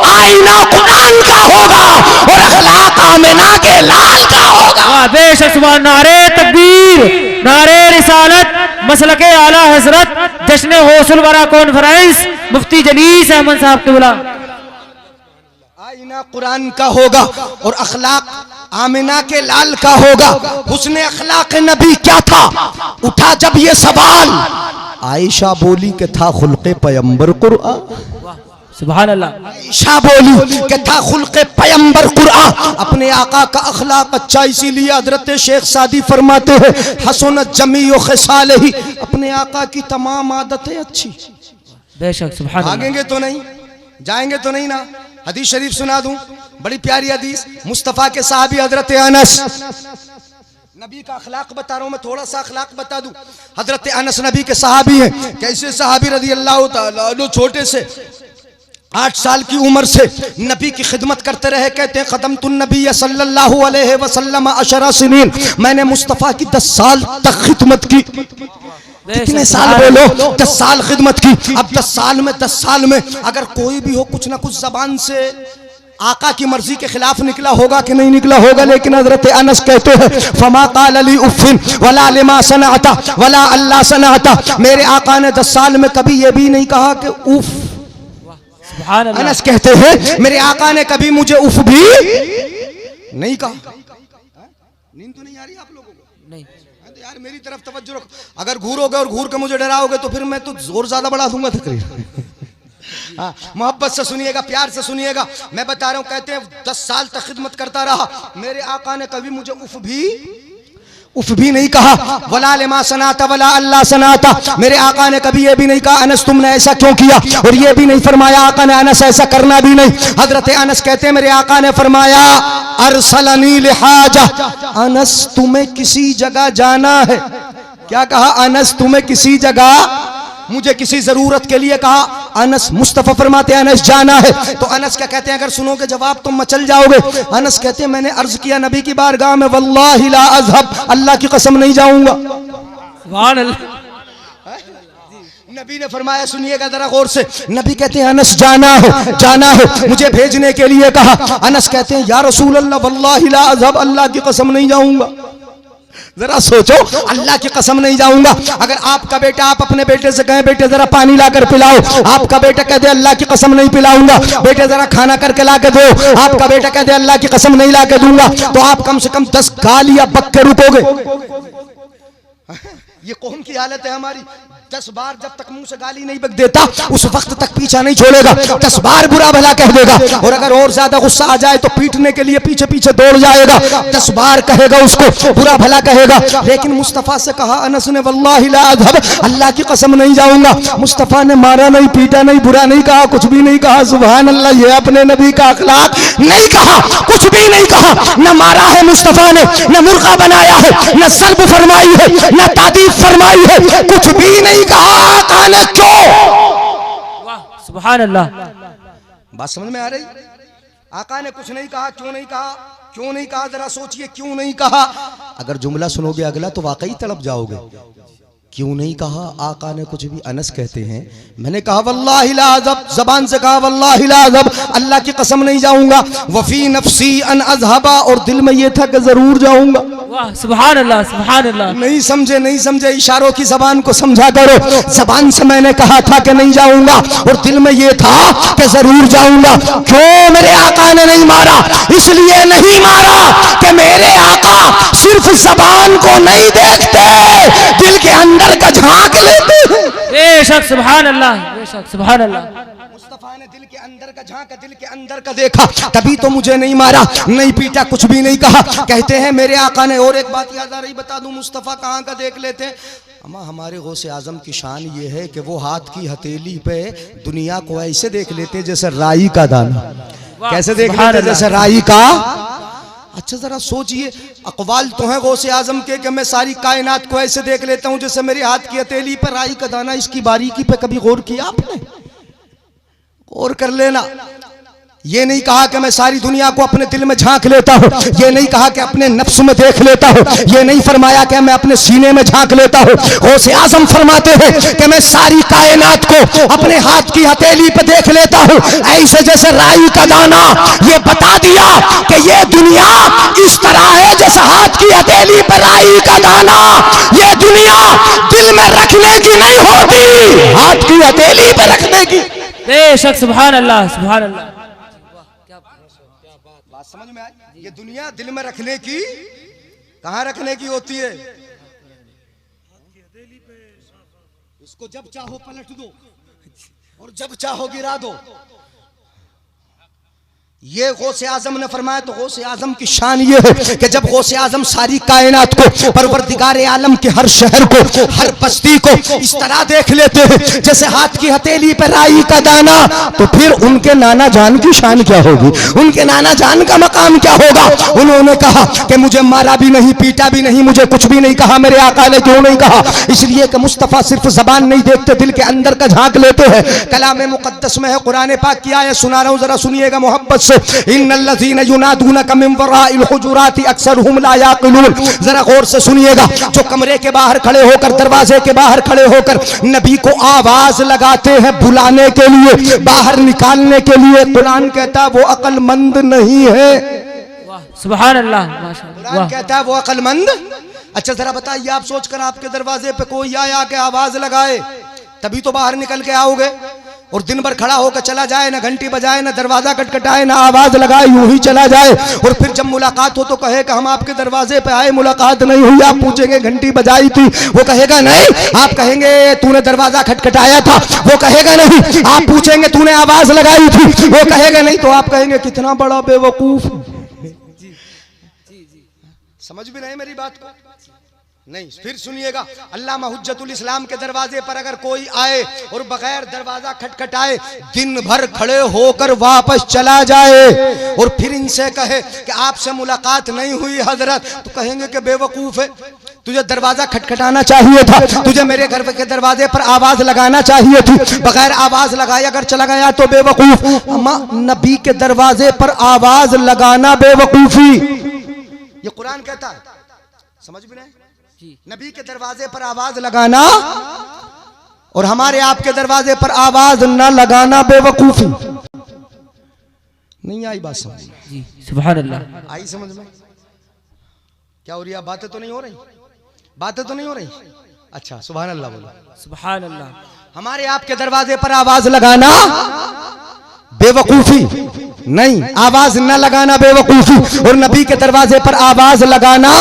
आईना कुरान का होगा और अखलाक आमिना के लाल का होगा। बेशक सुभान। नारे तकबीर, नारे रिसालत, मसलके आला हजरत, जश्न गौसुल वरा कॉन्फ्रेंस, मुफ्ती जलीस अहमद साहब किबला। आईना कुरान का होगा और अखलाक आमिना के लाल का होगा। हुस्न अखलाक नबी क्या था, उठा जब ये सवाल, आयशा बोली कि था खुल्क़े पैगंबर कुरान, सुभान अल्लाह। आयशा बोली कि था खुल्क़े पैगंबर कुरान, अपने आका का अखलाक अच्छा, इसीलिए हजरत शेख सादी फरमाते हैं हसनत जमीओ ख़िसालिही, अपने आका की तमाम आदतें अच्छी। बेशक सुभान अल्लाह। भागेंगे तो नहीं, जाएंगे तो नहीं ना। हदीस शरीफ सुना दूं, बड़ी प्यारी हदीस, मुस्तफ़ा के साहबी हजरत अनस, नबी का अखलाक बता रहा हूं मैं, थोड़ा सा अखलाक बता दूं। हजरत अनस नबी के सहाबी हैं। कैसे सहाबी रज़ी अल्लाह तआला अन्हु, छोटे से 8 साल की उम्र से नबी की खिदमत करते रहे। कहते हैं खदमतुन नबी सल्लल्लाहु अलैहि वसल्लम अशरा सिनीन, मैंने मुस्तफ़ा की 10 साल तक खिदमत की। कितने साल बोलो? 10 साल खिदमत की। अब 10 साल में अगर कोई भी हो कुछ ना कुछ जबान से आका की मर्जी के खिलाफ निकला होगा कि नहीं निकला होगा। लेकिन हजरत अनस कहते हैं फमा काल अली उफ़िन वला लिमा सनाता वला अल्लाह सनाता, मेरे आका ने 10 साल में कभी ये भी नहीं कहा कि उफ। अनस कहते हैं मेरे आका ने कभी मुझे उफ भी नहीं कहा। नींद तो नहीं आ रही आप लोगों को? नहीं तो यार मेरी तरफ तवज्जो रखो। अगर घूरोगे और घूर के मुझे डराओगे तो फिर मैं तो जोर ज्यादा बढ़ा दूंगा तकरीर। हाँ, मोहब्बत से सुनिएगा, प्यार से सुनिएगा, मैं बता रहा हूं। कहते हैं 10 साल तक खिदमत करता रहा, मेरे आका ने कभी मुझे उफ भी नहीं कहा। वला लिमा सनाता वला अल्लाह सनाता, मेरे आका ने कभी ये भी नहीं कहा अनस तुमने ऐसा क्यों किया, और ये भी नहीं फरमाया आका ने अनस ऐसा करना भी नहीं। हजरत अनस कहते हैं मेरे आका ने फरमाया अरसलनी लिहाजा, अनस तुम्हें किसी जगह जाना है। क्या कहा? अनस तुम्हें किसी जगह, मुझे किसी जरूरत के लिए कहा। अनस मुस्तफा फरमाते हैं अनस जाना है। तो अनस क्या कहते हैं? अगर सुनोगे जवाब तुम मचल जाओगे। अनस कहते हैं मैंने अर्ज किया नबी की बारगाह में, वल्लाहि ला अज़हब, अल्लाह की कसम नहीं जाऊंगा। सुभान अल्लाह। नबी ने फरमाया, सुनिएगा जरा गौर से, नबी कहते हैं अनस जाना है, मुझे भेजने के लिए कहा। अनस कहते हैं या रसूल अल्लाह वल्लाहि ला अज़हब, अल्लाह की कसम नहीं जाऊंगा। जरा सोचो, अल्लाह की कसम नहीं जाऊंगा। अगर आपका बेटा, आप अपने बेटे से कहें बेटे जरा पानी लाकर पिलाओ, आपका बेटा कह दे अल्लाह की कसम नहीं पिलाऊंगा। बेटे जरा खाना करके ला के दो, आपका बेटा कह दे अल्लाह की कसम नहीं ला के दूंगा। तो आप कम से कम 10 गालियां बक के रुकोगे। ये कौन की हालत है हमारी? 10 बार जब तक मुंह से गाली नहीं बक देता उस वक्त तक पीछा नहीं छोड़ेगा। 10 बार बुरा भला कह देगा, और अगर और ज्यादा गुस्सा आ जाए तो पीटने के लिए पीछे पीछे दौड़ जाएगा। 10 बार कहेगा उसको, बुरा भला कहेगा। लेकिन मुस्तफा से कहा अनस ने वल्लाहि ला अज़हब, अल्लाह की कसम नहीं जाऊंगा। मुस्तफा ने मारा नहीं, पीटा नहीं, बुरा नहीं कहा, कुछ भी नहीं कहा। सुभान अल्लाह, ये अपने नबी का अखलाक नहीं कहा, कुछ भी नहीं कहा। न मारा है मुस्तफा ने, न मुर्गा बनाया है, न सल्ब फरमाई है, न तादीफ फरमाई है, कुछ भी नहीं कहा। आका ने क्यों? सुभान अल्लाह। बात समझ में आ रही? आका ने कुछ नहीं कहा। क्यों नहीं कहा? क्यों नहीं कहा? जरा सोचिए क्यों नहीं कहा। अगर जुमला सुनोगे अगला तो वाकई तड़प जाओगे। क्यों नहीं कहा? आका ने कुछ भी। अनस कहते हैं मैंने कहा वल्लाहि ला अज़हब, जबान से कहा वल्लाहि ला अज़हब, अल्लाह की कसम नहीं जाऊंगा। वफी नफ्सी अन अज़हबा, और दिल में ये था कि जरूर जाऊंगा। वाह सुभान अल्लाह, सुभान अल्लाह। नहीं समझे, इशारों की जबान को समझा करो। जबान से मैंने कहा था कि नहीं जाऊंगा, और दिल में ये था कि जरूर जाऊंगा। क्यों? मेरे आका ने नहीं मारा, इसलिए नहीं मारा कि मेरे आका सिर्फ जबान को नहीं देखते, दिल के अंदर का झांक लेते हैं। बेशक सुभान अल्लाह, बेशक सुभान अल्लाह। मुस्तफा ने दिल के अंदर का झांका, दिल के अंदर का देखा, तभी तो मुझे नहीं मारा, नहीं पीटा, कुछ भी नहीं कहा। कहते हैं मेरे आका ने, और एक बात याद आ रही बता दूं, मुस्तफा कहाँ का देख लेते हैं। अम्मा हमारे गौसे आजम की शान ये है कि वो हाथ की हथेली पे दुनिया को ऐसे देख लेते जैसे राई का दाना। कैसे देख लेते? जैसे राई का। अच्छा जरा सोचिए, अकवाल तो है गौसे आजम के कि मैं सारी कायनात को ऐसे देख लेता हूं जैसे मेरे हाथ की हथेली पर राई का दाना। इसकी बारीकी पे कभी गौर किया आपने? गौर कर लेना। ये नहीं कहा कि मैं सारी दुनिया को अपने दिल में झांक लेता हूँ, ये नहीं कहा कि अपने नफ्स में देख लेता हूँ, ये नहीं फरमाया कि मैं अपने सीने में झांक लेता हूँ। गौसे आजम फरमाते हैं कि मैं सारी कायनात को अपने हाथ की हथेली पे देख लेता हूँ, ऐसे जैसे राई का दाना। ये बता दिया कि ये दुनिया इस तरह है जैसे हाथ की हथेली पे राई का दाना। ये दुनिया दिल में रखने की नहीं होती, हाथ की हथेली पे रखने की। बेशक सुभान अल्लाह, सुभान अल्लाह। बात समझ में आई? ये दुनिया दिल में रखने की, कहां रखने की होती है? इसको जब चाहो पलट दो और जब चाहो गिरा दो। ये गौसे आजम ने फरमाया। तो गौसे आजम की शान ये है कि जब गौसे आजम सारी कायनात को, परवरदिगार आलम के हर शहर को, हर बस्ती को इस तरह देख लेते हैं जैसे हाथ की हथेली पर राई का दाना, तो फिर उनके नाना जान की शान क्या होगी, उनके नाना जान का मकाम क्या होगा। उन्होंने कहा कि मुझे मारा भी नहीं, पीटा भी नहीं, मुझे कुछ भी नहीं कहा। मेरे आका ने क्यों नहीं कहा? इसलिए कि मुस्तफा सिर्फ जबान नहीं देखते, दिल के अंदर का झांक लेते हैं। कलाम मुकद्दस में है, कुरान पाक की आयत सुना रहा हूं, जरा सुनिएगा मोहब्बत से। इन्नल्लज़ीना युनादूनका मिन वराइल हुजुराति अक्सरुहुम ला याक़िलून। जरा गौर से सुनिएगा। जो कमरे के बाहर खड़े होकर, दरवाजे के बाहर खड़े होकर नबी को आवाज लगाते हैं बुलाने के लिए, बाहर निकालने के लिए, कुरान कहता है वो अक्लमंद नहीं है। सुभान अल्लाह, माशाअल्लाह। कुरान कहता है वो अक्लमंद। अच्छा जरा बताइए, आप सोचकर आपके दरवाजे पे कोई आया के आवाज लगाए, तभी तो बाहर निकल के आओगे। और दिन भर खड़ा होकर चला जाए, ना घंटी बजाए, ना दरवाजा खटखटाए, ना आवाज लगाए, यूं ही चला जाए। और फिर जब मुलाकात हो तो कहे कि हम आपके दरवाजे पे आए, मुलाकात नहीं हुई। आप पूछेंगे घंटी बजाई थी, वो कहेगा नहीं। आप कहेंगे तूने दरवाजा खटखटाया था, वो कहेगा नहीं। आप पूछेंगे तूने आवाज लगाई थी, वो कहेगा नहीं। तो आप कहेंगे कितना बड़ा बेवकूफ। समझ भी नहीं मेरी बात को? नहीं। फिर सुनिएगा, अल्लामा हुज्जतुल इस्लाम के दरवाजे पर अगर कोई आए और बगैर दरवाजा खटखटाए दिन भर खड़े होकर वापस चला जाए और फिर इनसे कहे कि आपसे मुलाकात नहीं हुई हजरत, तो कहेंगे कि बेवकूफ है, तुझे दरवाजा खटखटाना चाहिए था, तुझे मेरे घर के दरवाजे पर आवाज लगाना चाहिए थी, बगैर आवाज लगाए अगर चला गया तो बेवकूफ। अम्मा, नबी के दरवाजे पर आवाज लगाना बेवकूफी, ये कुरान कहता है। समझ भी नहीं? नबी के दरवाजे पर आवाज लगाना और हमारे आपके दरवाजे पर आवाज न लगाना बेवकूफी। नहीं आई बात समझ? जी सुभान अल्लाह। आई समझ में? क्या हो रही है? बातें तो नहीं हो रही, बातें तो नहीं हो रही। अच्छा सुभान अल्लाह बोलो। सुभान अल्लाह। हमारे आपके दरवाजे पर आवाज लगाना बेवकूफी नहीं, आवाज न लगाना बेवकूफी, और नबी के दरवाजे पर आवाज लगाना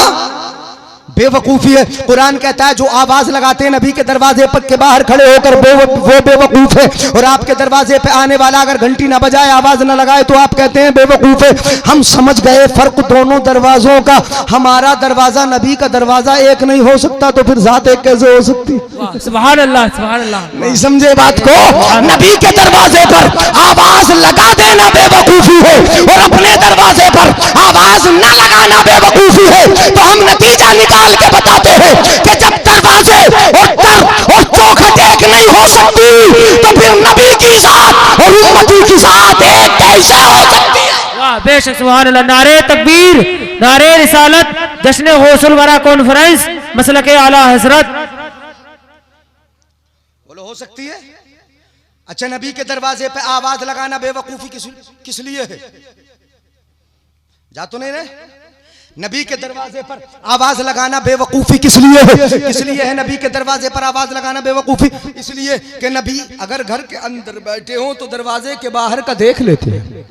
बेवकूफी है। कुरान कहता है जो आवाज लगाते हैं नबी के दरवाजे पर के बाहर खड़े होकर वो बेवकूफ है। और आपके दरवाजे पे आने वाला अगर घंटी ना बजाए, आवाज ना लगाए, तो आप कहते हैं बेवकूफ है। हम समझ गए फर्क दोनों दरवाजों का। हमारा दरवाजा नबी का दरवाजा एक नहीं हो सकता, तो फिर जात एक कैसे हो सकती? सुभान अल्लाह, सुभान अल्लाह। नहीं समझे बात को? नबी के दरवाजे पर आवाज लगा देना बेवकूफी है और अपने दरवाजे पर आवाज न लगाना बेवकूफी है। तो हम नतीजा निकाल के बताते हैं कि जब दरवाजे और दर और चौखट एक नहीं हो सकती, तो फिर नबी की जात और उम्मती की जात एक कैसे हो सकती है? वाह, बेशक सुभान अल्लाह। नारे तकबीर, नारे रिसालत, जश्न गौसुल वरा कॉन्फ्रेंस, मसलके आला हजरत। बोलो हो सकती है? अच्छा, नबी के दरवाजे पे आवाज लगाना बेवकूफी किस लिए है? जा तो नहीं रहे? नबी के दरवाजे पर आवाज लगाना बेवकूफी किस लिए है? इसलिए है नबी के दरवाजे पर आवाज लगाना बेवकूफी इसलिए कि नबी अगर घर के अंदर बैठे हो तो दरवाजे के बाहर का देख लेते हैं।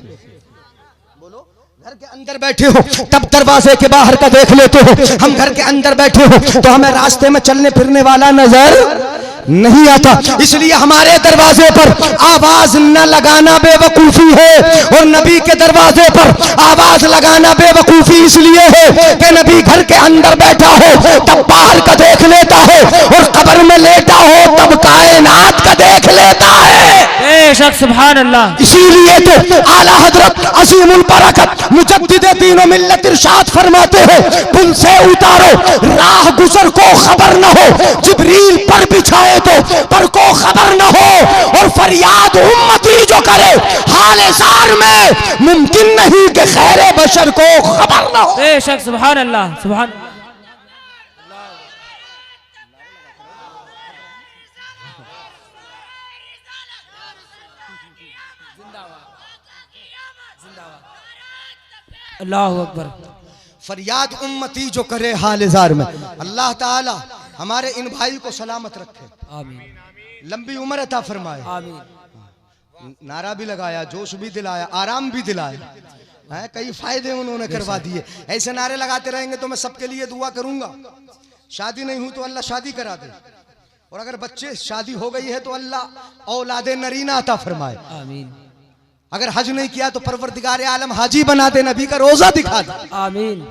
बोलो, घर के अंदर बैठे हो तब दरवाजे के बाहर का देख लेते हो। हम घर के अंदर बैठे हो तो हमें रास्ते में चलने फिरने वाला नजर नहीं आता, इसलिए हमारे दरवाजे पर आवाज न लगाना बेवकूफी है। और नबी के दरवाजे पर आवाज लगाना बेवकूफी इसलिए है कि नबी घर के अंदर बैठा हो तब बाहर का देख लेता है, और कब्र में लेटा हो तब कायनात का देख लेता है। बेशक सुभान अल्लाह। इसीलिए तो आला हजरत अजीमुल बरकत मुजद्दिद दीन व मिल्लत इरशाद फरमाते हैं, पुल से उतारो राह गुजर को खबर न हो, जिब्रील पर बिछाए तो पर को खबर न हो, और फरियाद उम्मती जो करे हाले जार में मुमकिन नहीं कि खैरे बशर को खबर न हो। बेशक सुभान अल्लाह, सुभान। अल्लाहु अकबर। फरियाद उम्मती जो करे हाल जार में, अल्लाह ताला हमारे इन भाई को सलामत रखे, आमीन। लंबी उम्र अता फरमाए, आमीन। नारा भी लगाया, जोश भी दिलाया, आराम भी दिलाया है, कई फायदे उन्होंने करवा दिए। ऐसे नारे लगाते रहेंगे तो मैं सबके लिए दुआ करूंगा। शादी नहीं हुई तो अल्लाह शादी करा दे, और अगर बच्चे शादी हो गई है तो अल्लाह औलादे नरीना अता फरमाए, आमीन। अगर हज नहीं किया तो परवरदिगार आलम हाजी बना दे, नबी का रोजा दिखा दे। आमीन।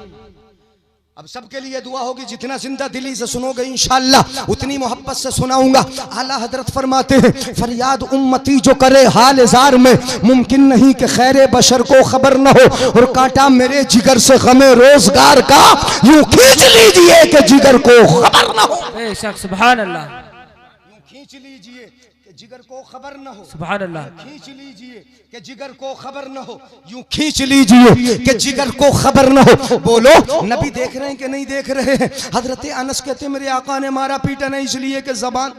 अब सबके लिए दुआ होगी, जितना जिंदा दिली से सुनोगे इंशाअल्लाह उतनी मोहब्बत से सुनाऊंगा। आला हजरत फरमाते हैं, फरियाद उम्मती जो करे हाल जार में, मुमकिन नहीं कि खैर बशर को खबर न हो, और कांटा मेरे जिगर से गमे रोजगार का यूं खींच लीजिए कि जिगर को खबर न हो। बेशक, सुभान अल्लाह। यूं खींच लीजिए कि जिगर को खबर न हो, सुभान अल्लाह। खींच लीजिए कि जिगर को खबर न हो, यूं खींच लीजिए कि जिगर को खबर न हो। बोलो, नबी देख रहे हैं कि नहीं देख रहे हैं? हजरत अनस कहते मेरे आका ने मारा पीटा नहीं इसलिए कि जबान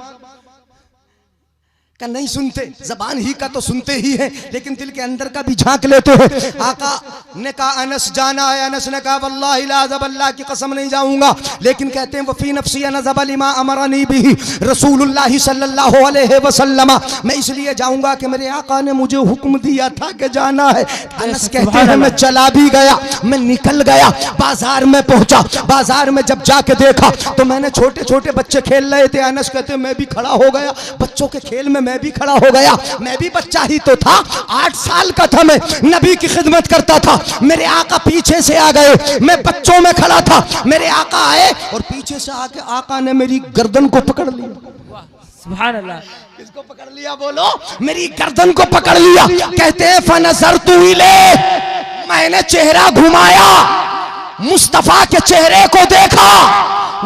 का नहीं सुनते, जबान ही का तो सुनते ही हैं, लेकिन दिल के अंदर का भी झांक लेते हैं। आका ने कहा अनस जाना है, अनस ने कहा वल्लाहि ला अज़ब, अल्लाह की कसम नहीं जाऊंगा, लेकिन कहते हैं वफी नफ्सी अनज़ब लिमा अमरनी बिही रसूलुल्लाह सल्लल्लाहु अलैहि वसल्लम, मैं इसलिए जाऊंगा कि मेरे आका ने मुझे हुक्म दिया था कि जाना है। अनस कहते हैं मैं चला भी गया, मैं निकल गया, बाजार में पहुंचा, बाजार में जब जाके देखा तो मैंने छोटे छोटे बच्चे खेल रहे थे। अनस कहते हैं मैं भी खड़ा हो गया, बच्चों के खेल में मैं भी खड़ा हो गया, मैं भी बच्चा ही तो था, 8 साल का था, मैं नबी की खिदमत करता था। मेरे आका पीछे से आ गए, मैं बच्चों में खड़ा था, मेरे आका आए और पीछे से आके आका ने मेरी गर्दन को पकड़ लिया। सुभान अल्लाह। किसको पकड़ लिया? बोलो, मेरी गर्दन को पकड़ लिया। कहते हैं फनज़रतु इलैह, मैंने चेहरा घुमाया, मुस्तफा के चेहरे को देखा,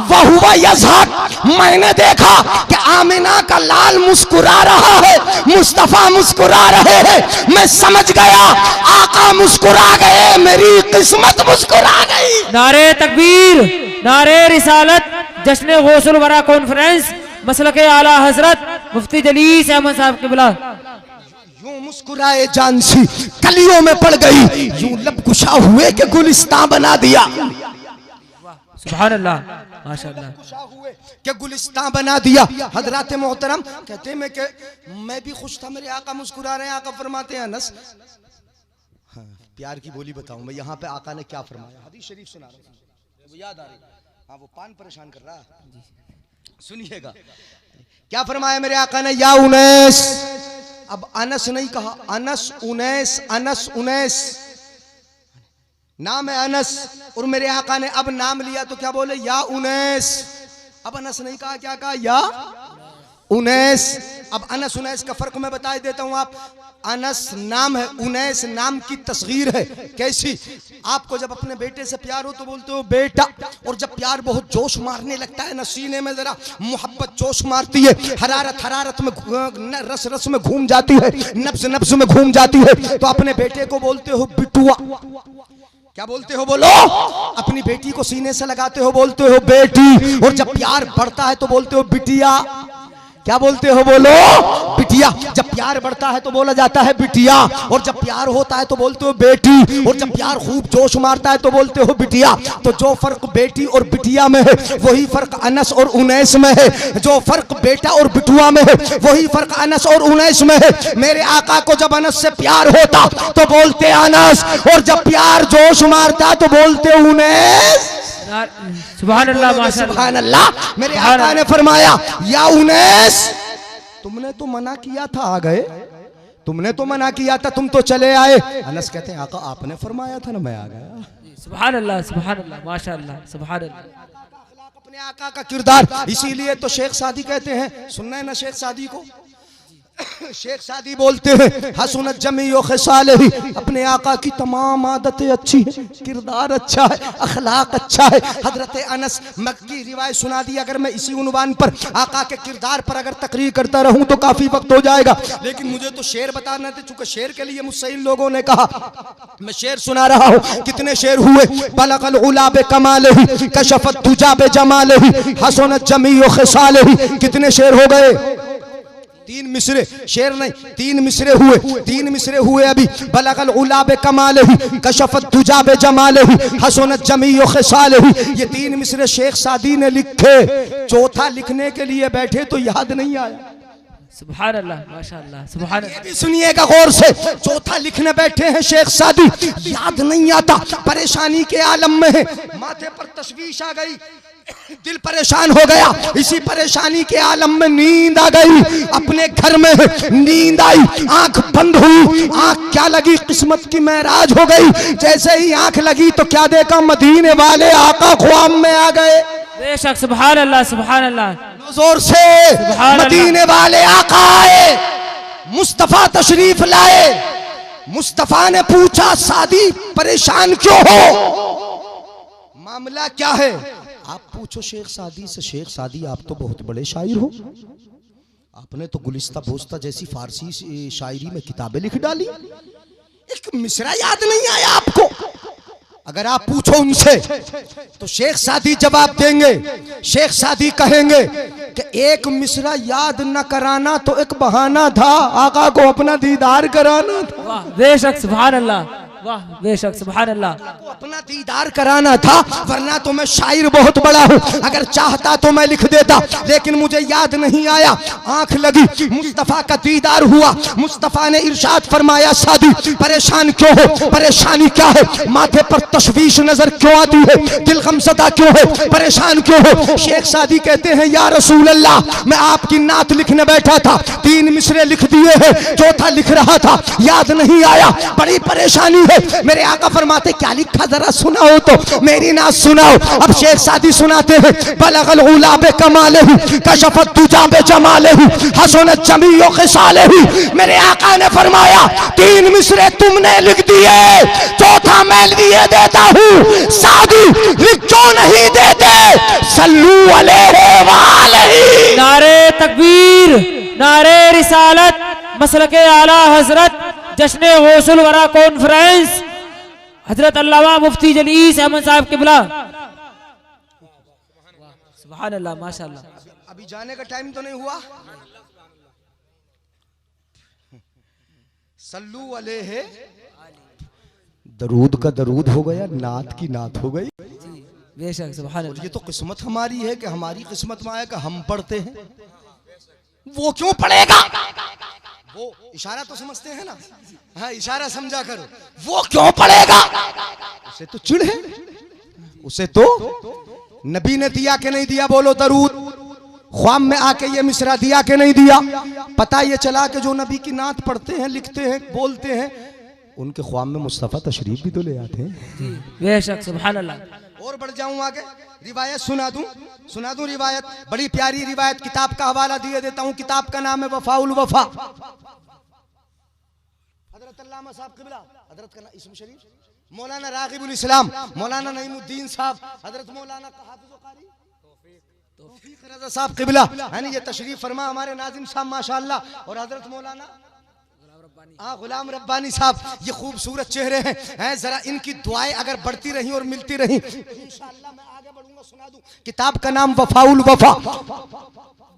वहुवा यज़हक, मैंने देखा कि आमिना का लाल मुस्कुरा रहा है, मुस्तफा मुस्कुरा रहे हैं। मैं समझ गया आका मुस्कुरा गए, मेरी किस्मत मुस्कुरा गई। नारे तकबीर, नारे रिसालत, जश्न गौसुल वरा कॉन्फ्रेंस, मसलके आला हजरत मुफ्ती जलीस अहमद साहब क़िबला। यूं मुस्कुराए जानसी कलियों में पड़ गई, यूं लब कुशा हुए कि गुलिस्तान बना दिया। सुभान अल्लाह, माशाअल्लाह। हुए कि गुलिस्तान बना दिया। हजरत मोहतरम कहते हैं मैं भी खुश था, मेरे आका मुस्कुरा रहे हैं। आका फरमाते हैं अनस, हाँ, प्यार की बोली बताऊं मैं, यहाँ पे आका ने क्या फरमाया, हदीस शरीफ सुना रहा हूं, वो याद आ रही। हाँ, वो पान परेशान कर रहा है, सुनिएगा क्या फरमाया मेरे आका ने, या उनैस। अब अनस नहीं कहा, अनस उनैस, अनस उनैस नाम है अनस, और मेरे आका ने अब नाम लिया तो क्या बोले, या उनैस। अब अनस नहीं कहा, क्या कहा, या उनैस। अब अनस उनैस का फर्क मैं बता देता हूं। आप अनस नाम है, उनैस नाम की तस्गीर है। कैसी? आपको जब अपने बेटे से प्यार हो तो बोलते हो बेटा, और जब प्यार बहुत जोश मारने लगता है ना, सीने में जरा मोहब्बत जोश मारती है, हरारत हरारत में, रस रस में घूम जाती है, नब्ज नब्ज में घूम जाती है, तो अपने बेटे को बोलते हो बिटुआ। क्या बोलते हो? बोलो। अपनी बेटी को सीने से लगाते हो, बोलते हो बेटी, और जब प्यार बढ़ता है तो बोलते हो बिटिया। क्या बोलते हो? बोलो, बिटिया। जब प्यार बढ़ता है तो बोला जाता है बिटिया, और जब प्यार होता है तो बोलते हो बेटी, और जब प्यार खूब जोश मारता है तो बोलते हो बिटिया। तो जो फर्क बेटी और बिटिया में है वही फर्क अनस और उनैस में है, जो फर्क बेटा और बिटुआ में है वही फर्क अनस और उनैस में है। मेरे आका को जब अनस से प्यार होता तो बोलते अनस, और जब प्यार जोश मारता तो बोलते उनैस। सुभान अल्लाह, माशाअल्लाह, सुभान अल्लाह। मेरे आका ने फरमाया या उनैस, तुमने तो मना किया था, आ गए, तुमने तो मना किया था, तुम तो चले आए। अनस कहते हैं आका आपने फरमाया था ना, मैं आ गया। सुभान अल्लाह, सुभान अल्लाह, माशाअल्लाह, सुभान अल्लाह। अपने आका का किरदार, इसीलिए तो शेख सादी कहते हैं, सुनना है ना शेख सादी को? शेख सादी बोलते हैं हसनत जमीओ खिसालही, अपने आका की तमाम आदतें अच्छी है, किरदार अच्छा है, अखलाक अच्छा है। हजरत अनस मक्की रिवायत सुना दी। अगर मैं इसी उन्वान पर आका के किरदार पर अगर तकरीर करता रहूं तो काफी वक्त हो जाएगा, लेकिन मुझे तो शेर बताना थे, चूंकि शेर के लिए मुझसे इन लोगों ने कहा, मैं शेर सुना रहा हूं। कितने शेर हुए? बलगल उला बे कमालही, कशफत दुजा बे जमालही, हसनत जमीओ खिसालही। कितने शेर हो गए? 3 मिसरे, शेर नहीं, 3 मिसरे हुए, 3 मिसरे हुए अभी। बलगल उला बे कमालही, कशफत दुजा बे जमालही, हसनत जमीओ खिसालही। ये 3 मिसरे शेख सादी ने लिखे, चौथा लिखने के लिए बैठे तो याद नहीं आया। सुभान अल्लाह, माशाअल्लाह, सुभान अल्लाह। ये भी सुनिएगा गौर से, चौथा लिखने बैठे हैं शेख सादी, याद नहीं आता, परेशानी के आलम में है, माथे पर तशवीश आ गई। दिल परेशान हो गया। इसी परेशानी के आलम में नींद आ गई। अपने घर में नींद आई, आंख बंद हुई। आंख क्या लगी, किस्मत की महराज हो गई। जैसे ही आंख लगी तो क्या देखा, मदीने वाले आका ख्वाब में आ गए। बेशक सुभान अल्लाह सुभान अल्लाह। जोर से मदीने वाले आका आए, मुस्तफा तशरीफ लाए। मुस्तफा ने पूछा, सादी परेशान क्यों हो, मामला क्या है? आप पूछो शेख सादी से, शेख सादी आप तो बहुत बड़े शायर हो, आपने तो गुलिस्ता बोस्ता जैसी फारसी शायरी में किताबें लिख डाली, एक मिसरा याद नहीं आया आपको? अगर आप पूछो उनसे तो शेख सादी जवाब देंगे। शेख सादी कहेंगे कि एक मिसरा याद न कराना तो एक बहाना था, आका को अपना दीदार कराना था। वाह बेशक सुभान अल्लाह, वाह बेशक सुभान अल्लाह। को अपना दीदार कराना था, वरना तो मैं शायर बहुत बड़ा हूँ, अगर चाहता तो मैं लिख देता, लेकिन मुझे याद नहीं आया। आंख लगी, मुस्तफा का दीदार हुआ। मुस्तफा ने इरशाद फरमाया, सादी परेशान क्यों हो, परेशानी क्या है, माथे पर तशवीश नजर क्यों आती है, दिल गमज़दा क्यों है, परेशान क्यों हो? शेख सादी कहते हैं, या रसूल अल्लाह, मैं आपकी नात लिखने बैठा था, 3 मिसरे लिख दिए हैं, चौथा लिख रहा था, याद नहीं आया, बड़ी परेशानी है। मेरे आका फरमाते, क्या लिखा जरा सुनाओ तो, मेरी नात सुनाओ। अब शेख सादी सुनाते हैं, बलगल उला बे कमालेहु कशफत तुजा बे जमालेहु हसनत जमीओ खिसालेहु। मेरे आका ने फरमाया, 3 मिसरे तुमने लिख दिए, चौथा मैं लिए देता हूँ, सादी लिख क्यों नहीं देते? सल्लू अलैहि व अलैहि। नारे तकबीर, नारे रिसालत, मसलके आला हजरत, जश्न गौसुल वरा कॉन्फ्रेंस, हजरत अल्लामा मुफ्ती जलीस अहमद साहब किबला। सुभान अल्लाह माशाअल्लाह। अभी जाने का टाइम तो नहीं हुआ? सल्लू अलैहि, दरूद का दरूद हो गया, नात की नात हो गई। बेशक सुभान अल्लाह। ये तो किस्मत हमारी है कि हमारी किस्मत में आया कि हम पढ़ते हैं। वो क्यों पढ़ेगा, वो इशारा तो समझते हैं ना, हाँ इशारा समझा करो। वो क्यों पढ़ेगा, उसे तो चिढ़ है, उसे तो नबी ने दिया कि नहीं दिया, बोलो दरूद। ख्वाब में आके ये मिसरा दिया कि नहीं दिया? पता ये चला कि जो नबी की नात पढ़ते हैं, लिखते हैं, बोलते हैं, उनके ख्वाब में मुस्तफा तशरीफ भी तो ले आते हैं। बेशक सुभान अल्लाह। और बढ़ जाऊं आगे, रिवायत सुना दूं रिवायत, बड़ी प्यारी रिवायत, किताब का हवाला दिए देता हूं। किताब का नाम है वफाउल वफा। हजरत अल्लामा साहब किबला, हजरत का इस्म शरीफ मौलाना रागिबुल इस्लाम, मौलाना नईमुद्दीन साहब, हजरत मौलाना तौफीक रज़ा साहब किबला, यानी ये तशरीफ फरमा हमारे नाज़िम साहब माशाअल्लाह, और हजरत मौलाना गुलाम रब्बानी साहब। ये खूबसूरत चेहरे हैं, जरा इनकी दुआएं अगर बढ़ती रही और मिलती रही, इंशाअल्लाह मैं आगे बढ़ूंगा, सुना दूं। किताब का नाम वफाउल वफा,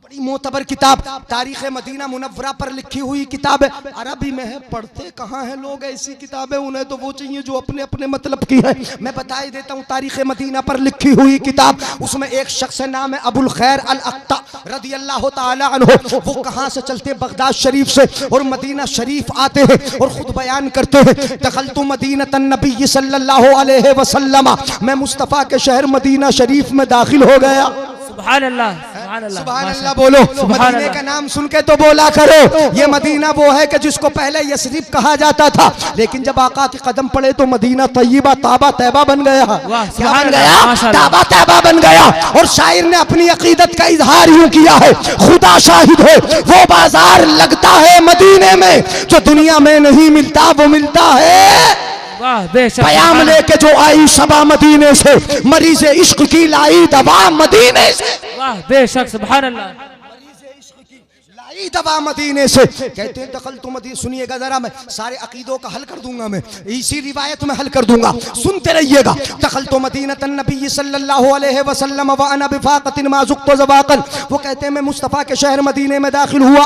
बड़ी मोतबर किताब, तारीख मदीना मुनव्वरा पर लिखी हुई किताब है। अरबी में है, पढ़ते कहाँ हैं लोग ऐसी किताबें, उन्हें तो वो चाहिए जो अपने अपने मतलब की है। मैं बता ही देता हूँ, तारीख मदीना पर लिखी हुई किताब, उसमें एक शख्स नाम है अबुल खैर अल अक्ता रदी अल्लाह ताला अन्हु। वो कहाँ से चलते, बगदाद शरीफ से, और मदीना शरीफ आते हैं और खुद बयान करते हैं, दखलतु मदीनतन नबी सल्लल्लाहु अलैहि वसल्लम, मैं मुस्तफ़ा के शहर मदीना शरीफ में दाखिल हो गया। सुभान अल्लाह सुभान अल्लाह सुभान अल्लाह बोलो। मदीने का नाम सुन के तो बोला करो, ये मदीना वो है कि जिसको पहले यसरिब कहा जाता था, लेकिन जब आका के कदम पड़े तो मदीना तय्यबा ताबा तैबा बन गया। क्या बन गया? ताबा तैबा बन गया। और शायर ने अपनी अकीदत का इजहार यूं किया है, खुदा शाहिद है, वो बाजार लगता है मदीने में जो दुनिया में नहीं मिलता, वो मिलता है। पयाम लेके जो आई सबा मदीने से, मरीज इश्क की लाई दवा मदीने से। वाह बेशक सुभान अल्लाह। मरीज इश्क की लाई दवा मदीने से। कहते हैं दखल तो मदीने, सुनिएगा जरा, मैं सारे अकीदों का हल कर दूंगा, मैं इसी रिवायत में हल कर दूंगा, सुनते रहिएगा। दखल तो मदीनतन नबी सल्लल्लाहु अलैहि वसल्लम व अना बिफाक़तिन मा ज़ुक़्तु ज़वाक़न। वो कहते हैं मैं मुस्तफ़ा के शहर मदीने में दाखिल हुआ,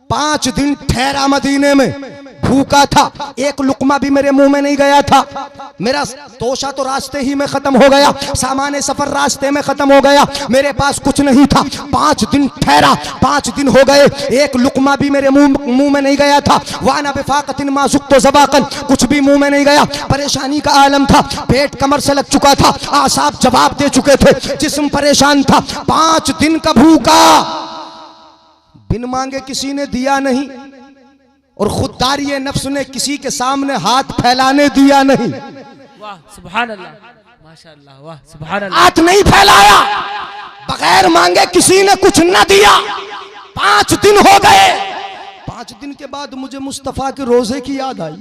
5 दिन ठहरा मदीने में, भूखा था, एक लुकमा भी मेरे मुंह में नहीं गया था। मेरा तोशा तो रास्ते ही में खत्म हो गया, सामान सफर रास्ते में खत्म हो गया, मेरे पास कुछ नहीं था। 5 दिन ठहरा, 5 दिन हो गए, एक लुकमा भी मेरे मुंह में नहीं गया था। वाना बेफाकतिन माजुक तो जबाकन, कुछ भी मुंह में नहीं गया। परेशानी का आलम था, पेट कमर से लग चुका था, आसाब जवाब दे चुके थे, जिस्म परेशान था। 5 दिन का भूखा, बिन मांगे किसी ने दिया नहीं, और खुददारी नफ्स ने किसी के सामने हाथ फैलाने दिया नहीं। वाह सुभान अल्लाह, माशाअल्लाह, वाह सुभान अल्लाह। हाथ नहीं फैलाया, बगैर मांगे किसी ने कुछ न दिया। 5 दिन हो गए, 5 दिन के बाद मुझे मुस्तफा के रोजे की याद आई,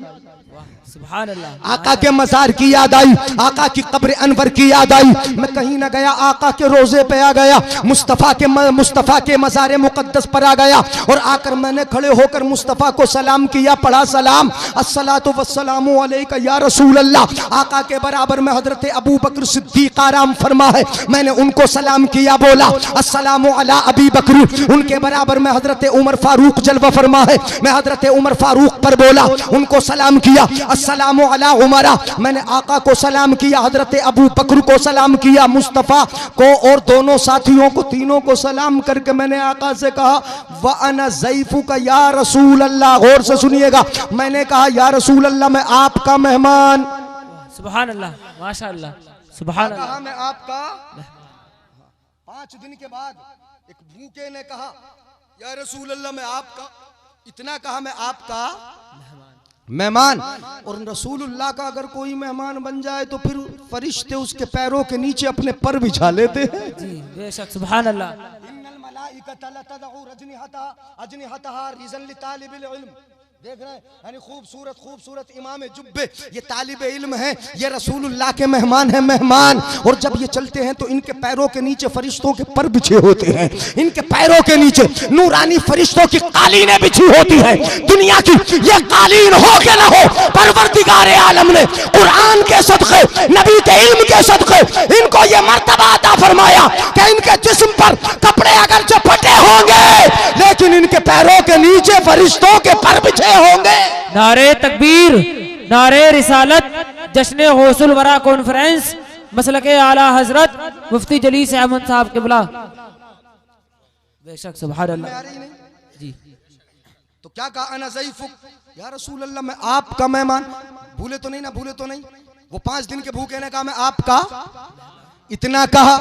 सुभान अल्लाह। आका के मज़ार की याद आई, आका की कब्र अनवर की याद आई। मैं कहीं ना गया, आका के रोजे पे आ गया, मुस्तफ़ा के मज़ार मुक़द्दस पर आ गया, और आकर मैंने खड़े होकर मुस्तफ़ा को सलाम किया, पढ़ा सलाम, अस्सलातु वस्सलामु अलैका या रसूल अल्लाह। आका के बराबर में हजरत अबू बकर सिद्दीक़ आराम फरमा है, मैंने उनको सलाम किया, बोला अस्सलामु अला अबी बकर। उनके बराबर में हजरत उमर फारूक जलवा फरमा है, मैं हजरत उमर फारूक पर बोला, उनको सलाम किया, अस्सलामु अला उमरा। मैंने आका को सलाम किया, हजरत अबू बकर को सलाम किया, मुस्तफ़ा को और दोनों साथियों को, तीनों को सलाम करके मैंने आका से कहा व अना ज़ैफ़ुका या रसूल अल्लाह। गौर से सुनिएगा, मैंने कहा या रसूल अल्लाह, मैं आपका मेहमान। सुभान अल्लाह, माशाअल्लाह, सुभान अल्लाह। मैं आपका। 5 दिन के बाद एक भूखे ने कहा या रसूल अल्लाह, मैं आपका। इतना कहा, मैं आपका मेहमान। और रसूलुल्लाह का अगर कोई मेहमान बन जाए तो फिर फरिश्ते उसके पैरों के नीचे अपने पर बिछा लेते हैं। जी बेशक, सुभान अल्लाह। इन्नल मलाइकता लतदउ अजनिहतहा रिज़न लितालिबिल इल्म। देख रहे हैं, यानी खूबसूरत इमाम जुब्बे, ये तालिब इल्म है, ये रसूलुल्लाह के मेहमान हैं, मेहमान। और जब ये चलते हैं तो इनके पैरों के नीचे फरिश्तों के पर बिछे होते हैं, इनके पैरों के नीचे नूरानी फरिश्तों की कालीनें बिछी होती हैं। दुनिया की ये कालीन हो के ना हो, परवरदिगार आलम ने कुरान के सदक़े, नबी के इल्म के सदक़े इनको ये मर्तबा अता फरमाया कि इनके जिस्म पर कपड़े अगर जो फटे होंगे, लेकिन इनके पैरों के नीचे फरिश्तों के पर बिछे होंगे। नारे तकबीर, नारे रिसालत, जश्न गौसुल वरा कॉन्फ्रेंस, मसलके आला हजरत मुफ्ती जलीस अहमद साहब किबला। बेशक, सुभान अल्लाह। जी तो क्या कहा, अना ज़ैफ़ुक या रसूल अल्लाह, मैं आपका मेहमान। भूले तो नहीं ना, भूले तो नहीं। वो 5 दिन के भूखे ने कहा मैं आपका। इतना कहा,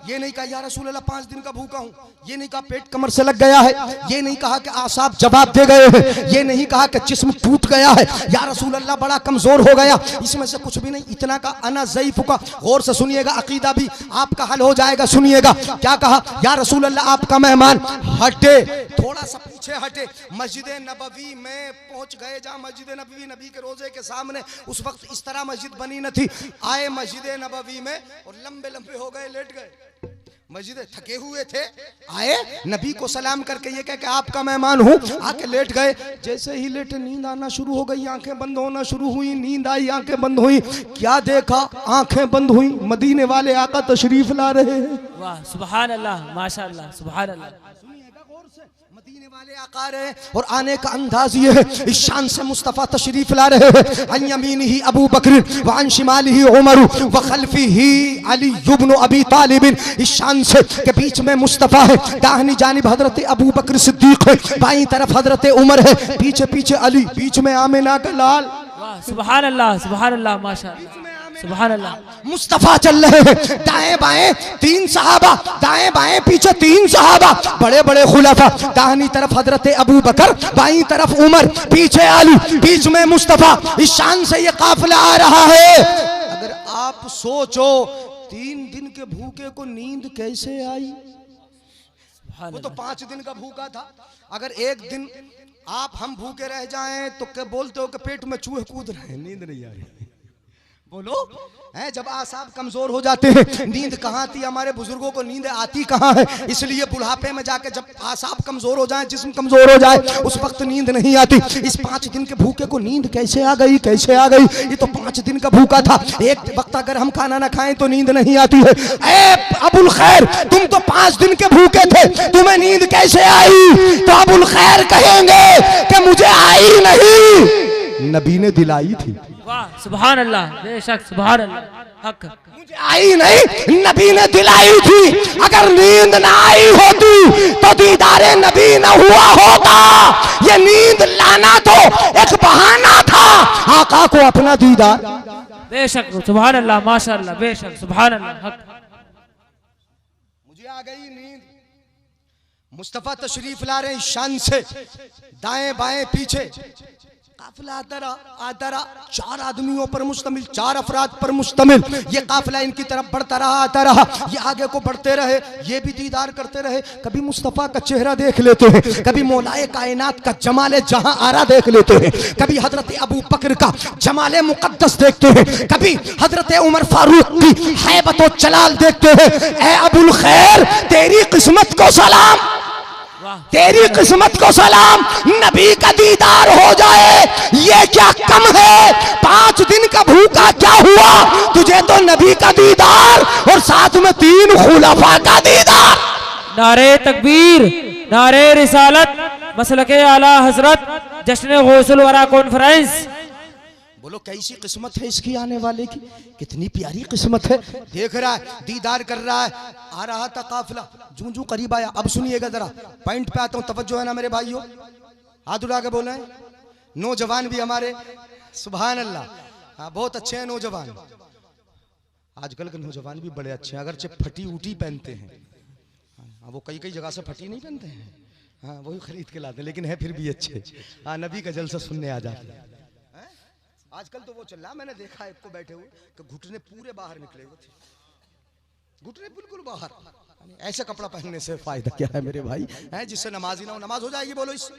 ये नहीं कहा या रसूल अल्लाह 5 दिन का भूखा हूँ, ये नहीं कहा पेट कमर से लग गया है, ये नहीं कहा कि आसाब जवाब दे गए हैं, ये नहीं कहा कि जिस्म टूट गया है, या रसूल अल्लाह बड़ा कमजोर हो गया, इसमें से कुछ भी नहीं। इतना का अना ज़ैफ़ुका। गौर से सुनिएगा, अकीदा भी आपका हल हो जाएगा। सुनिएगा क्या कहा, या रसूल अल्लाह आपका मेहमान। हटे, थोड़ा सा पीछे हटे, मस्जिद नबवी में पहुंच गए, जहाँ मस्जिद नबवी नबी के रोजे के सामने, उस वक्त इस तरह मस्जिद बनी न थी। आए मस्जिद नबवी में और लंबे लंबे हो गए, लेट गए। मस्जिद थके हुए थे, आए नबी को सलाम करके ये कह के आपका मेहमान हूँ, आके लेट गए। जैसे ही लेटे नींद आना शुरू हो गई, आंखें बंद होना शुरू हुई, नींद आई, आंखें बंद हुई। क्या देखा, आंखें बंद हुई, मदीने वाले आका तशरीफ ला रहे हैं। वाह सुभान अल्लाह, माशाअल्लाह, सुभान अल्लाह। मदीने वाले आका रहे, और आने का अंदाज ये है, इस शान से मुस्तफ़ा तशरीफ ला रहे हैं। अन यमीनिही अबू बकर व अन शिमालिही उमर व खल्फिही अली इब्न अबी तालिब। इस शान से के बीच में मुस्तफ़ा है, दाहिनी जानिब हजरत अबू बकर सिद्दीक है, बाईं तरफ हजरत उमर है, पीछे पीछे अली, बीच में आमिना का लाल। वाह सुभान अल्लाह, सुभान अल्लाह, माशाअल्लाह, सुभान अल्लाह। मुस्तफा चल रहे हैं, दाएं बाएं 3 सहाबा, दाएं बाएं पीछे 3 सहाबा, बड़े बड़े खुलाफा। दाहिनी तरफ हजरत अबू बकर, बाईं तरफ उमर, पीछे अली, बीच में मुस्तफा। इस शान से ये काफिला आ रहा है। अगर आप सोचो 3 दिन के भूखे को नींद कैसे आई? वो तो 5 दिन का भूखा था। अगर एक दिन हम भूखे रह जाएं तो क्या बोलते हो कि पेट में चूहे कूद रहे हैं, नींद नहीं आ रही। बोलो हैं, जब आसाब कमजोर हो जाते हैं, नींद कहाँ आती? हमारे बुजुर्गों को नींद आती कहाँ है? इसलिए बुढ़ापे में जाके जब आसाब कमजोर हो जाए, जिस्म कमजोर हो जाए, उस वक्त नींद नहीं आती। इस 5 दिन के भूखे को नींद कैसे आ गई? कैसे आ गई? ये तो 5 दिन का भूखा था। एक वक्त अगर हम खाना ना खाएं तो नींद नहीं आती है। ए अबुल खैर, तुम तो 5 दिन के भूखे थे, तुम्हें नींद कैसे आई? तो अबुल खैर कहेंगे कि मुझे आई नहीं, नबी ने दिलाई थी। वाह सुभान अल्लाह, बेशक सुभान अल्लाह, हक मुझे आई नहीं, नबी ने दिलाई थी। अगर नींद ना आई होती तो दीदारे नबी ना हुआ होता। ये नींद लाना तो एक बहाना था आका को अपना दीदार। बेशक सुभान अल्लाह, माशाअल्लाह, बेशक सुभान अल्लाह, हक। मुझे आ गई नींद। मुस्तफा तशरीफ ला रहे शान से, दाएं बाएं पीछे काफिला आता रहा 4 आदमियों पर मुश्तमिल, 4 अफराद पर मुश्तमिल। ये काफिला इनकी तरफ बढ़ता रहा, आता रहा। ये आगे को बढ़ते रहे, ये भी दीदार करते रहे। कभी मुस्तफा का चेहरा देख लेते हैं, कभी मौलाए कायनात का जमाले जहां आरा देख लेते हैं, कभी हजरत अबू बकर का जमाले मुकद्दस देखते हैं, कभी हजरत उमर फारूक की हैबत व जलाल देखते हैं। ए अबुल खैर, तेरी किस्मत को सलाम, तेरी किस्मत को सलाम, नबी का दीदार हो जाए ये क्या कम है? 5 दिन का भूखा क्या हुआ? तुझे तो नबी का दीदार और साथ में 3 खुलफा का दीदार। नारे तकबीर, नारे रिसालत, मसलके आला हजरत, जश्न गौसुल वरा कॉन्फ्रेंस। बोलो कैसी किस्मत है इसकी आने वाले की, कितनी प्यारी किस्मत है। देख रहा है, दीदार कर रहा है। आ रहा था काफिला, जूं जूं करीब आया। अब सुनिएगा जरा, पॉइंट पे आता हूं, तवज्जो है ना मेरे भाइयों? हाथ उठा के बोले। नौजवान भी हमारे, सुभान अल्लाह, हाँ बहुत अच्छे हैं नौजवान। आजकल के नौजवान भी बड़े अच्छे हैं, अगरचे फटी उटी पहनते हैं। हाँ, वो कई जगह से फटी नहीं पहनते हैं, हाँ वही खरीद के लाते हैं, लेकिन है फिर भी अच्छे। हाँ, नबी का जलसा सुनने आ जाते हैं। आजकल तो वो चल रहा, मैंने देखा एक को बैठे हुए कि घुटने पूरे बाहर निकले हुए थे, घुटने बिल्कुल बाहर। ऐसे कपड़ा पहनने से फायदा क्या है मेरे भाई? है जिससे नमाज ही ना हो, नमाज हो जाएगी बोलो इससे।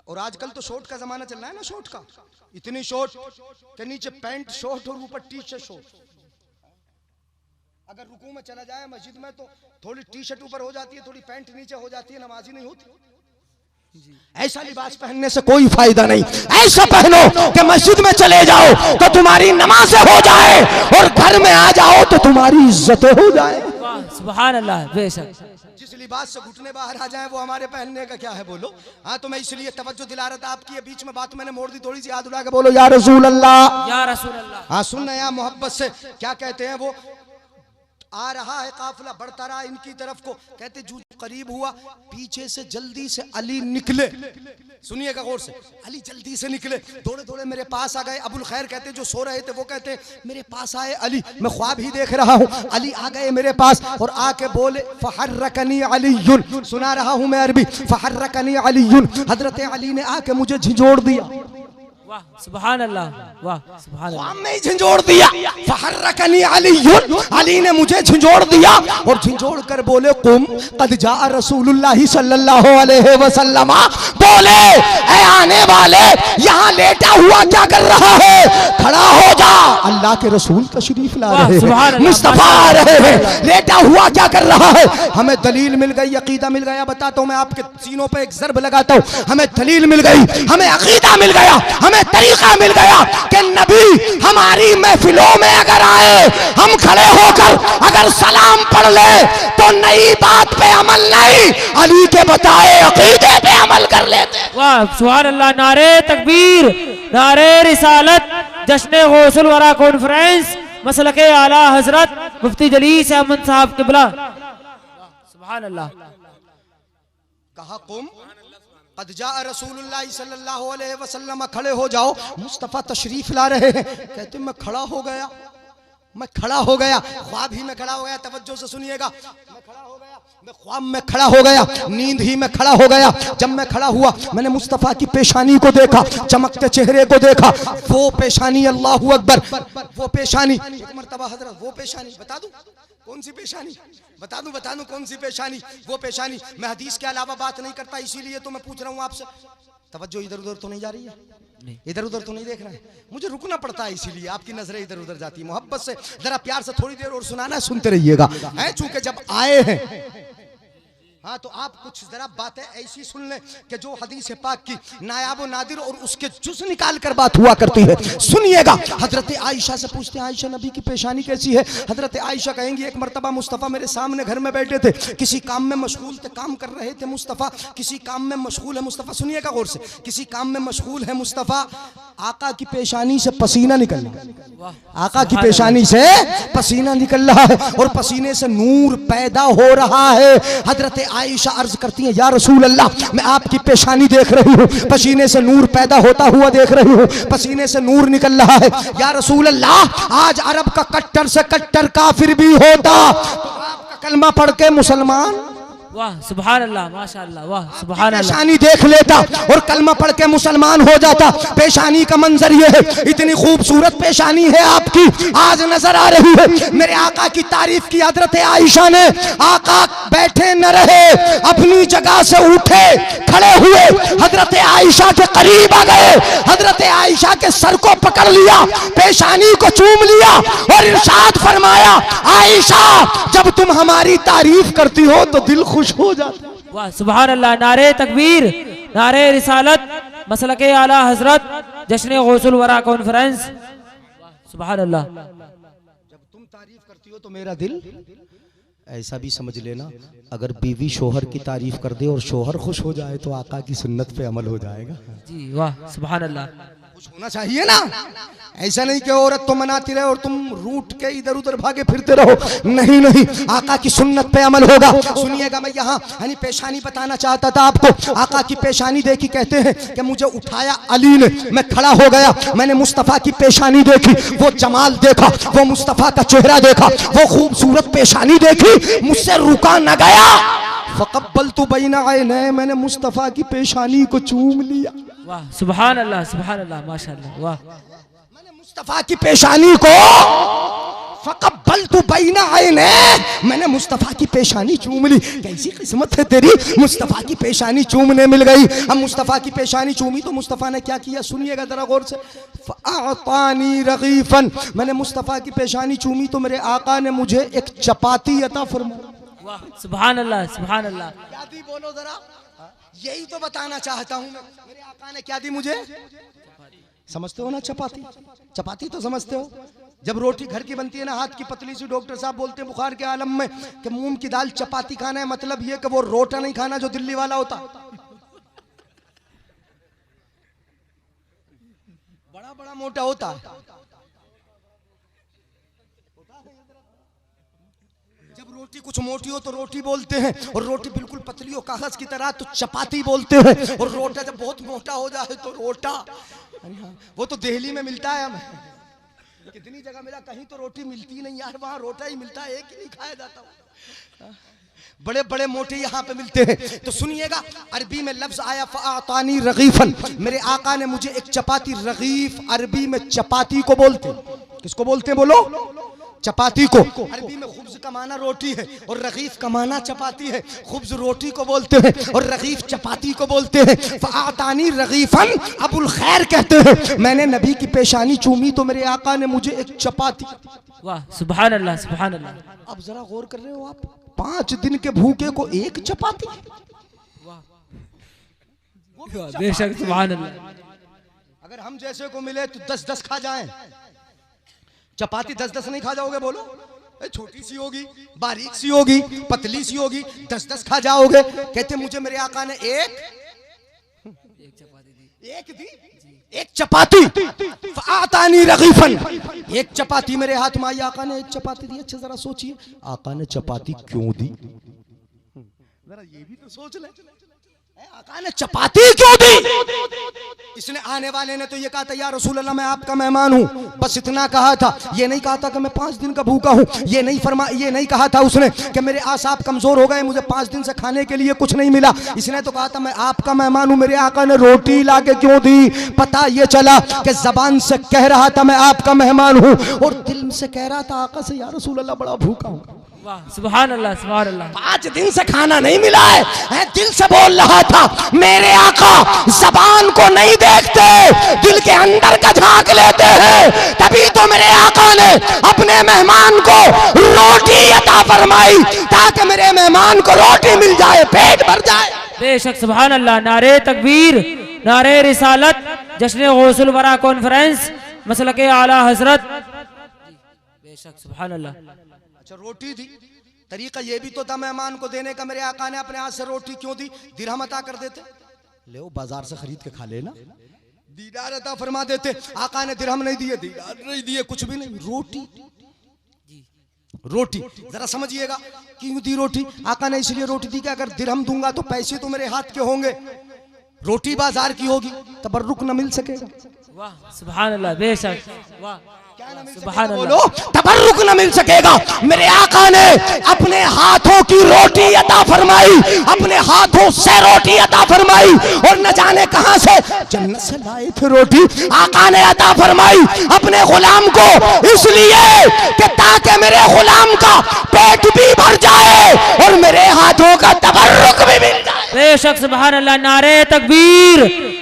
और आजकल तो शॉर्ट का जमाना चल रहा है ना, शॉर्ट का। इतनी शॉर्ट के नीचे पैंट शॉर्ट और ऊपर टी शर्ट शॉर्ट। अगर रुकू में चला जाए मस्जिद में तो थोड़ी टी शर्ट ऊपर हो जाती है, थोड़ी पैंट नीचे हो जाती है, नमाज ही नहीं होती। ऐसा लिबास पहनने से कोई फायदा नहीं। ऐसा पहनो कि मस्जिद में चले जाओ तो तुम्हारी नमाज़ें हो जाए, और घर में आ जाओ तो तुम्हारी इज्जतें हो जाए। सुभान अल्लाह, बेशक। जिस लिबास से घुटने बाहर आ जाए वो हमारे पहनने का क्या है बोलो? हाँ, तो मैं इसलिए तवज्जो दिला रहा था आपकी। बीच में बात मैंने मोड़ दी थोड़ी सी, याद उड़ा के बोलो या रसूल अल्लाह, या रसूल अल्लाह। हाँ सुन या मोहब्बत से। क्या कहते हैं वो? आ रहा है काफिला, बढ़ता रहा इनकी तरफ को। कहते जो करीब हुआ, पीछे से जल्दी से अली निकले। सुनिएगा गौर से, अली जल्दी से निकले, दौड़े दौड़े मेरे पास आ गए। अबुल खैर कहते जो सो रहे थे वो कहते मेरे पास आए अली, मैं ख्वाब ही देख रहा हूँ। अली आ गए मेरे पास और आके बोले फहर्रकनी अलीयुन, सुना रहा हूँ मैं अरबी। फहर्रकनी अलीयुन, हजरत अली ने आके मुझे झिझोड़ दिया। वाह सुभान अल्लाह, वाह सुभान अल्लाह। में झिझोड़ दिया। फहर्रकनी अलीयुन, अली ने मुझे झिझोड़ दिया और झिझोड़ कर बोले कुम कद जा रसूलुल्लाह सल्लल्लाहु अलैहि वसल्लम। बोले ऐ आने वाले, यहाँ लेटा हुआ क्या कर रहा है? खड़ा हो जा, अल्लाह के रसूल तशरीफ ला रहे हैं, मुस्तफा आ रहे हैं। लेटा हुआ क्या कर रहा है? हमें दलील मिल गई, अकीदा मिल गया। बताता हूँ मैं आपके सीनों पे एक ज़र्ब लगाता हूँ। हमें दलील मिल गई, हमें अकीदा मिल गया, हमें तरीका मिल गया कि नबी हमारी महफिलों में अगर आए, हम खड़े होकर अगर सलाम पढ़ ले तो नई बात पे अमल नहीं, अली के बताए अकीदे पे अमल कर लेते। वाह सुभान अल्लाह, नारे तकबीर, नारे रिसालत, जश्न गौसुल वरा कॉन्फ्रेंस, मसलके आला हजरत मुफ्ती जलीस अहमद साहब किबला। सुभान अल्लाह। कहा कुम कद जा रसूलुल्लाह सल्लल्लाहु अलैहि वसल्लम, खड़े हो जाओ, मुस्तफ़ा तशरीफ ला रहे हैं। कहते मैं खड़ा हो गया, मैं खड़ा हो गया, ख्वाब ही में खड़ा हो गया। तवज्जो से सुनिएगा, मैं खड़ा हो गया, मैं ख्वाब में खड़ा हो गया, नींद ही में खड़ा हो गया। जब मैं खड़ा हुआ, मैंने मुस्तफ़ा की पेशानी को देखा, चमकते चेहरे को देखा। वो पेशानी, अल्लाहू अकबर, वो पेशानी। एक मर्तबा हजरत वो पेशानी बता दूं कौन सी पेशानी? बता दूं कौन सी पेशानी? वो पेशानी। मैं हदीस के अलावा बात नहीं करता, इसीलिए तो मैं पूछ रहा हूँ आपसे। तवज्जो इधर उधर तो नहीं जा रही है, इधर उधर तो नहीं देख रहे हैं, मुझे रुकना पड़ता है इसीलिए आपकी नजरें इधर उधर जाती है। मोहब्बत से जरा प्यार से थोड़ी देर और सुनाना है, सुनते रहिएगा। हैं चूंकि जब आए हैं, हाँ तो आप कुछ जरा बातें ऐसी सुन लें कि जो हदीस पाक की नायाब और नादिर और उसके जुज निकाल कर बात हुआ करती है। सुनिएगा, हजरत आयशा से पूछते हैं, आयशा नबी की पेशानी कैसी है? हजरत आयशा कहेंगी, एक मर्तबा मुस्तफ़ा मेरे सामने घर में बैठे थे, किसी काम में मशगूल थे, काम कर रहे थे मुस्तफ़ा, किसी काम में मशगूल है मुस्तफ़ा, सुनिएगा गौर से, किसी काम में मशगूल है मुस्तफ़ा, आका की पेशानी से पसीना निकल रहा, आका की पेशानी से पसीना निकल रहा है और पसीने से नूर पैदा हो रहा है। हजरत आयशा अर्ज करती हैं, या रसूल अल्लाह, मैं आपकी पेशानी देख रही हूँ, पसीने से नूर पैदा होता हुआ देख रही हूँ, पसीने से नूर निकल रहा है। या रसूल अल्लाह, आज अरब का कट्टर से कट्टर काफिर भी होता तो आपका कलमा पढ़ के मुसलमान, वाह सुभान अल्लाह, माशाअल्लाह, वाह सुभान अल्लाह, पेशानी देख लेता और कलमा पढ़ के मुसलमान हो जाता। पेशानी का मंजर ये है, इतनी खूबसूरत पेशानी है आपकी, आज नजर आ रही है। मेरे आका की तारीफ की हजरत आयशा ने, आका बैठे न रहे, अपनी जगह से उठे, खड़े हुए, हजरत आयशा के करीब आ गए, हजरत आयशा के सर को पकड़ लिया, पेशानी को चूम लिया और इरशाद फरमाया, आयशा जब तुम हमारी तारीफ करती हो तो दिल खुश हो जाता। वाह सुभान अल्लाह, नारे तकबीर, नारे रिसालत, मसलके आला हजरत, जश्न गौसुल वरा कॉन्फ्रेंस, सुभान अल्लाह। जब तुम तारीफ करती हो तो मेरा दिल, ऐसा भी समझ लेना, अगर बीवी शोहर की तारीफ कर दे और शोहर खुश हो जाए तो आका की सुन्नत पे अमल हो जाएगा। जी वाह सुभान अल्लाह, खुश होना चाहिए ना, ऐसा नहीं कि औरत तो मनाती रहे और तुम रूठ के इधर उधर भागे फिरते रहो, नहीं नहीं, आका की सुन्नत पे अमल होगा। सुनिएगा, मैं यहाँ यानी पेशानी बताना चाहता था आपको। आका की पेशानी देखी, कहते हैं कि मुझे उठाया अली ने, मैं खड़ा हो गया, मैंने मुस्तफ़ा की पेशानी देखी, वो जमाल देखा, वो मुस्तफ़ा का चेहरा देखा, वो खूबसूरत पेशानी देखी, मुझसे रुका न गया। फ़क़ब्बलतु बैना ऐनैहि, मैंने मुस्तफ़ा की पेशानी को चूम लिया। वाह सुभान अल्लाह, सुभान अल्लाह, माशाअल्लाह, वाह। मुस्तफ़ा की पेशानी को फ़क़ब्बलतु बैना ऐनैहि, मैंने मुस्तफ़ा की पेशानी चूम ली। कैसी किस्मत है तेरी, मुस्तफ़ा की पेशानी चूमने मिल गई। अब मुस्तफ़ा की पेशानी चूमी तो मुस्तफ़ा ने क्या किया, सुनिएगा जरा गौर से, फ़अअतानी रग़ीफ़न, मैंने मुस्तफ़ा की पेशानी चूमी तो मेरे आका ने मुझे एक चपाती अता फरमाई। वाह सुभान अल्लाह, सुभान अल्लाह, क्या दी बोलो जरा, यही तो बताना चाहता हूँ मैं। मेरे आका ने क्या दी मुझे, समझते हो ना, चपाती, चपाती तो समझते हो। जब रोटी घर की बनती है ना, हाथ की पतली सी, डॉक्टर साहब बोलते हैं बुखार के आलम में कि मूंग की दाल चपाती खाना है, मतलब ये कि वो रोटा नहीं खाना जो दिल्ली वाला होता, बड़ा बड़ा मोटा होता है। जब रोटी कुछ मोटी हो तो रोटी बोलते हैं, और रोटी बिल्कुल पतली हो कागज की तरह तो चपाती बोलते हैं, और रोटा जब बहुत मोटा हो जाए तो रोटा। वो तो दिल्ली में मिलता है, हमें कितनी जगह मिला, कहीं तो रोटी मिलती नहीं यार, वहाँ रोटा ही मिलता है, एक ही नहीं खाया जाता। बड़े बड़े मोटे यहाँ पे मिलते हैं। तो सुनिएगा, अरबी में लफ्ज आया फ़अअतानी रग़ीफ़न, मेरे आका ने मुझे एक चपाती, रग़ीफ़ अरबी में चपाती को बोलते, किसको बोलते हैं बोलो, चपाती को। अरबी में खुब्ज का माना रोटी है और रग़ीफ़ का माना चपाती है। खुब्ज रोटी को बोलते हैं और रग़ीफ़ चपाती को बोलते हैं। फ़अअतानी रग़ीफ़न, अबुल खैर कहते हैं, मैंने नबी की पेशानी चूमी तो मेरे आका ने मुझे एक चपाती। वाह सुभान अल्लाह, सुभान अल्लाह। अब जरा गौर कर रहे हो आप, 5 दिन के भूखे को एक चपाती, बेशक सुभान अल्लाह। अगर हम जैसे को मिले तो 10-10 खा जाएं, चपाती 10-10 नहीं खा जाओगे बोलो, छोटी सी होगी, बारीक सी होगी, पतली सी होगी, 10-10 खा जाओगे। कहते मुझे मेरे आका ने एक चपाती, फ़अअतानी रग़ीफ़न, एक चपाती मेरे हाथ में आई, आका ने एक चपाती दी। अच्छा जरा सोचिए, आका ने चपाती क्यों दी, जरा ये भी तो सोच ले, आका ने चपाती क्यों दी। इसने आने वाले ने तो ये कहा था, या रसूल अल्लाह मैं आपका मेहमान हूँ, बस इतना कहा था, ये नहीं कहा था कि मैं 5 दिन का भूखा हूँ, ये नहीं कहा था उसने कि मेरे आसाब कमजोर हो गए, मुझे 5 दिन से खाने के लिए कुछ नहीं मिला। इसने तो कहा था मैं आपका मेहमान हूँ। मेरे आका ने रोटी ला के क्यों दी, पता ये चला कि जबान से कह रहा था मैं आपका मेहमान हूँ और दिल से कह रहा था आका से, या रसूल अल्लाह बड़ा भूखा हूँ। वाह सुभान अल्लाह सुभान अल्लाह। 5 दिन से खाना नहीं मिला है, दिल से बोल रहा था मेरे आका जबान को नहीं देखते, दिल के अंदर का झांक लेते हैं, तभी तो मेरे आका ने अपने मेहमान को रोटी अता फरमाई ताकि मेरे मेहमान को रोटी मिल जाए, पेट भर जाए। बेशक सुभान अल्लाह। नारे तकबीर, नारे रिसालत, जश्न गौसुल वरा कॉन्फ्रेंस, मसलके आला हजरत। बेशक सुभान अल्लाह। अच्छा रोटी दी, तरीका ये भी तो था मेहमान को देने का, मेरे आका ने अपने हाथ से रोटी क्यों दी? दिरहम अता कर देते, ले बाजार से खरीद के खा लेना, दीदार अता फरमा देते। आका ने दिरहम नहीं दिए, दीदार नहीं दिए, कुछ भी नहीं, रोटी। रोटी जरा समझिएगा क्यों दी रोटी? आका ने इसलिए रोटी दी कि अगर दिरहम दूंगा तो पैसे तो मेरे हाथ के होंगे, रोटी बाजार की होगी, तबर्रुक न मिल सकेगा। वाह सुभान अल्लाह। बेशक वाह सुभान अल्लाह। बोलो तबर्रुक न मिल सकेगा। मेरे आका ने अपने हाथों की रोटी अता फरमाई, अपने हाथों से रोटी अता फरमाई, और न जाने कहां से जन्नत से लाए थे रोटी, आका ने अता फरमाई अपने गुलाम को, इसलिए कि ताकि मेरे गुलाम का पेट भी भर जाए और मेरे हाथों का तबर्रुक भी मिल जाए। बेशक सुभान अल्लाह। नारे तकबीर,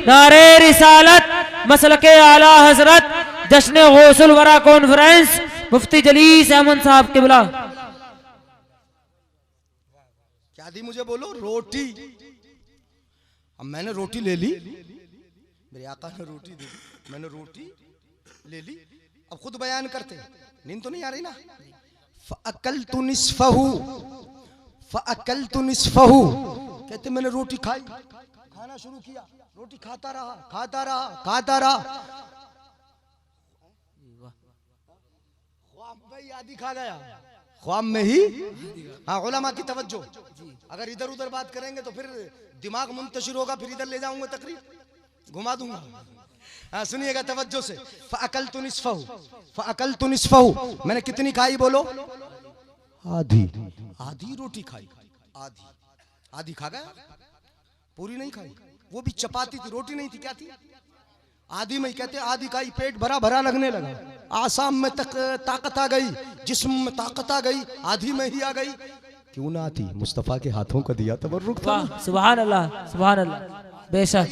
नारे रिसालत, मसलके आला हजरत, जश्न गौसुल वरा कॉन्फ्रेंस, मुफ्ती जलीस अहमद साहब किबला। क्या दी मुझे? बोलो रोटी। अब मैंने रोटी ले ली, मेरे आका ने रोटी दे दी, मैंने रोटी ले ली। अब खुद बयान करते, नींद तो नहीं आ रही ना। फ़अकलतु निस्फ़हु, फ़अकलतु निस्फ़हु, कहते मैंने रोटी खाई, खाना शुरू किया, रोटी खाता रहा खाता रहा खाता रहा, ख्वाब में ही आधी खा गया, ख्वाब में ही। हाँ उलमा की तवज्जो, अगर इधर उधर बात करेंगे तो फिर दिमाग मुंतशिर होगा, फिर इधर ले जाऊंगा तकरीर, घुमा दूंगा। हाँ सुनिएगा तवज्जो से। फ़अकलतु निस्फ़हु, फ़अकलतु निस्फ़हु, मैंने कितनी खाई? बोलो आधी। आधी रोटी खाई, आधी आधी खा गया, पूरी नहीं खाई, वो भी चपाती थी, रोटी नहीं थी, क्या थी? आधी में ही। कहते आधी खाई, पेट भरा भरा लगने लगा, आसाम में तक ताकत आ गई, जिस्म में ताकत आ गई, आधी में ही आ गई। क्यों ना आती? मुस्तफा के हाथों का दिया तबर्रुक था। वाह सुभान अल्लाह सुभान अल्लाह। बेशक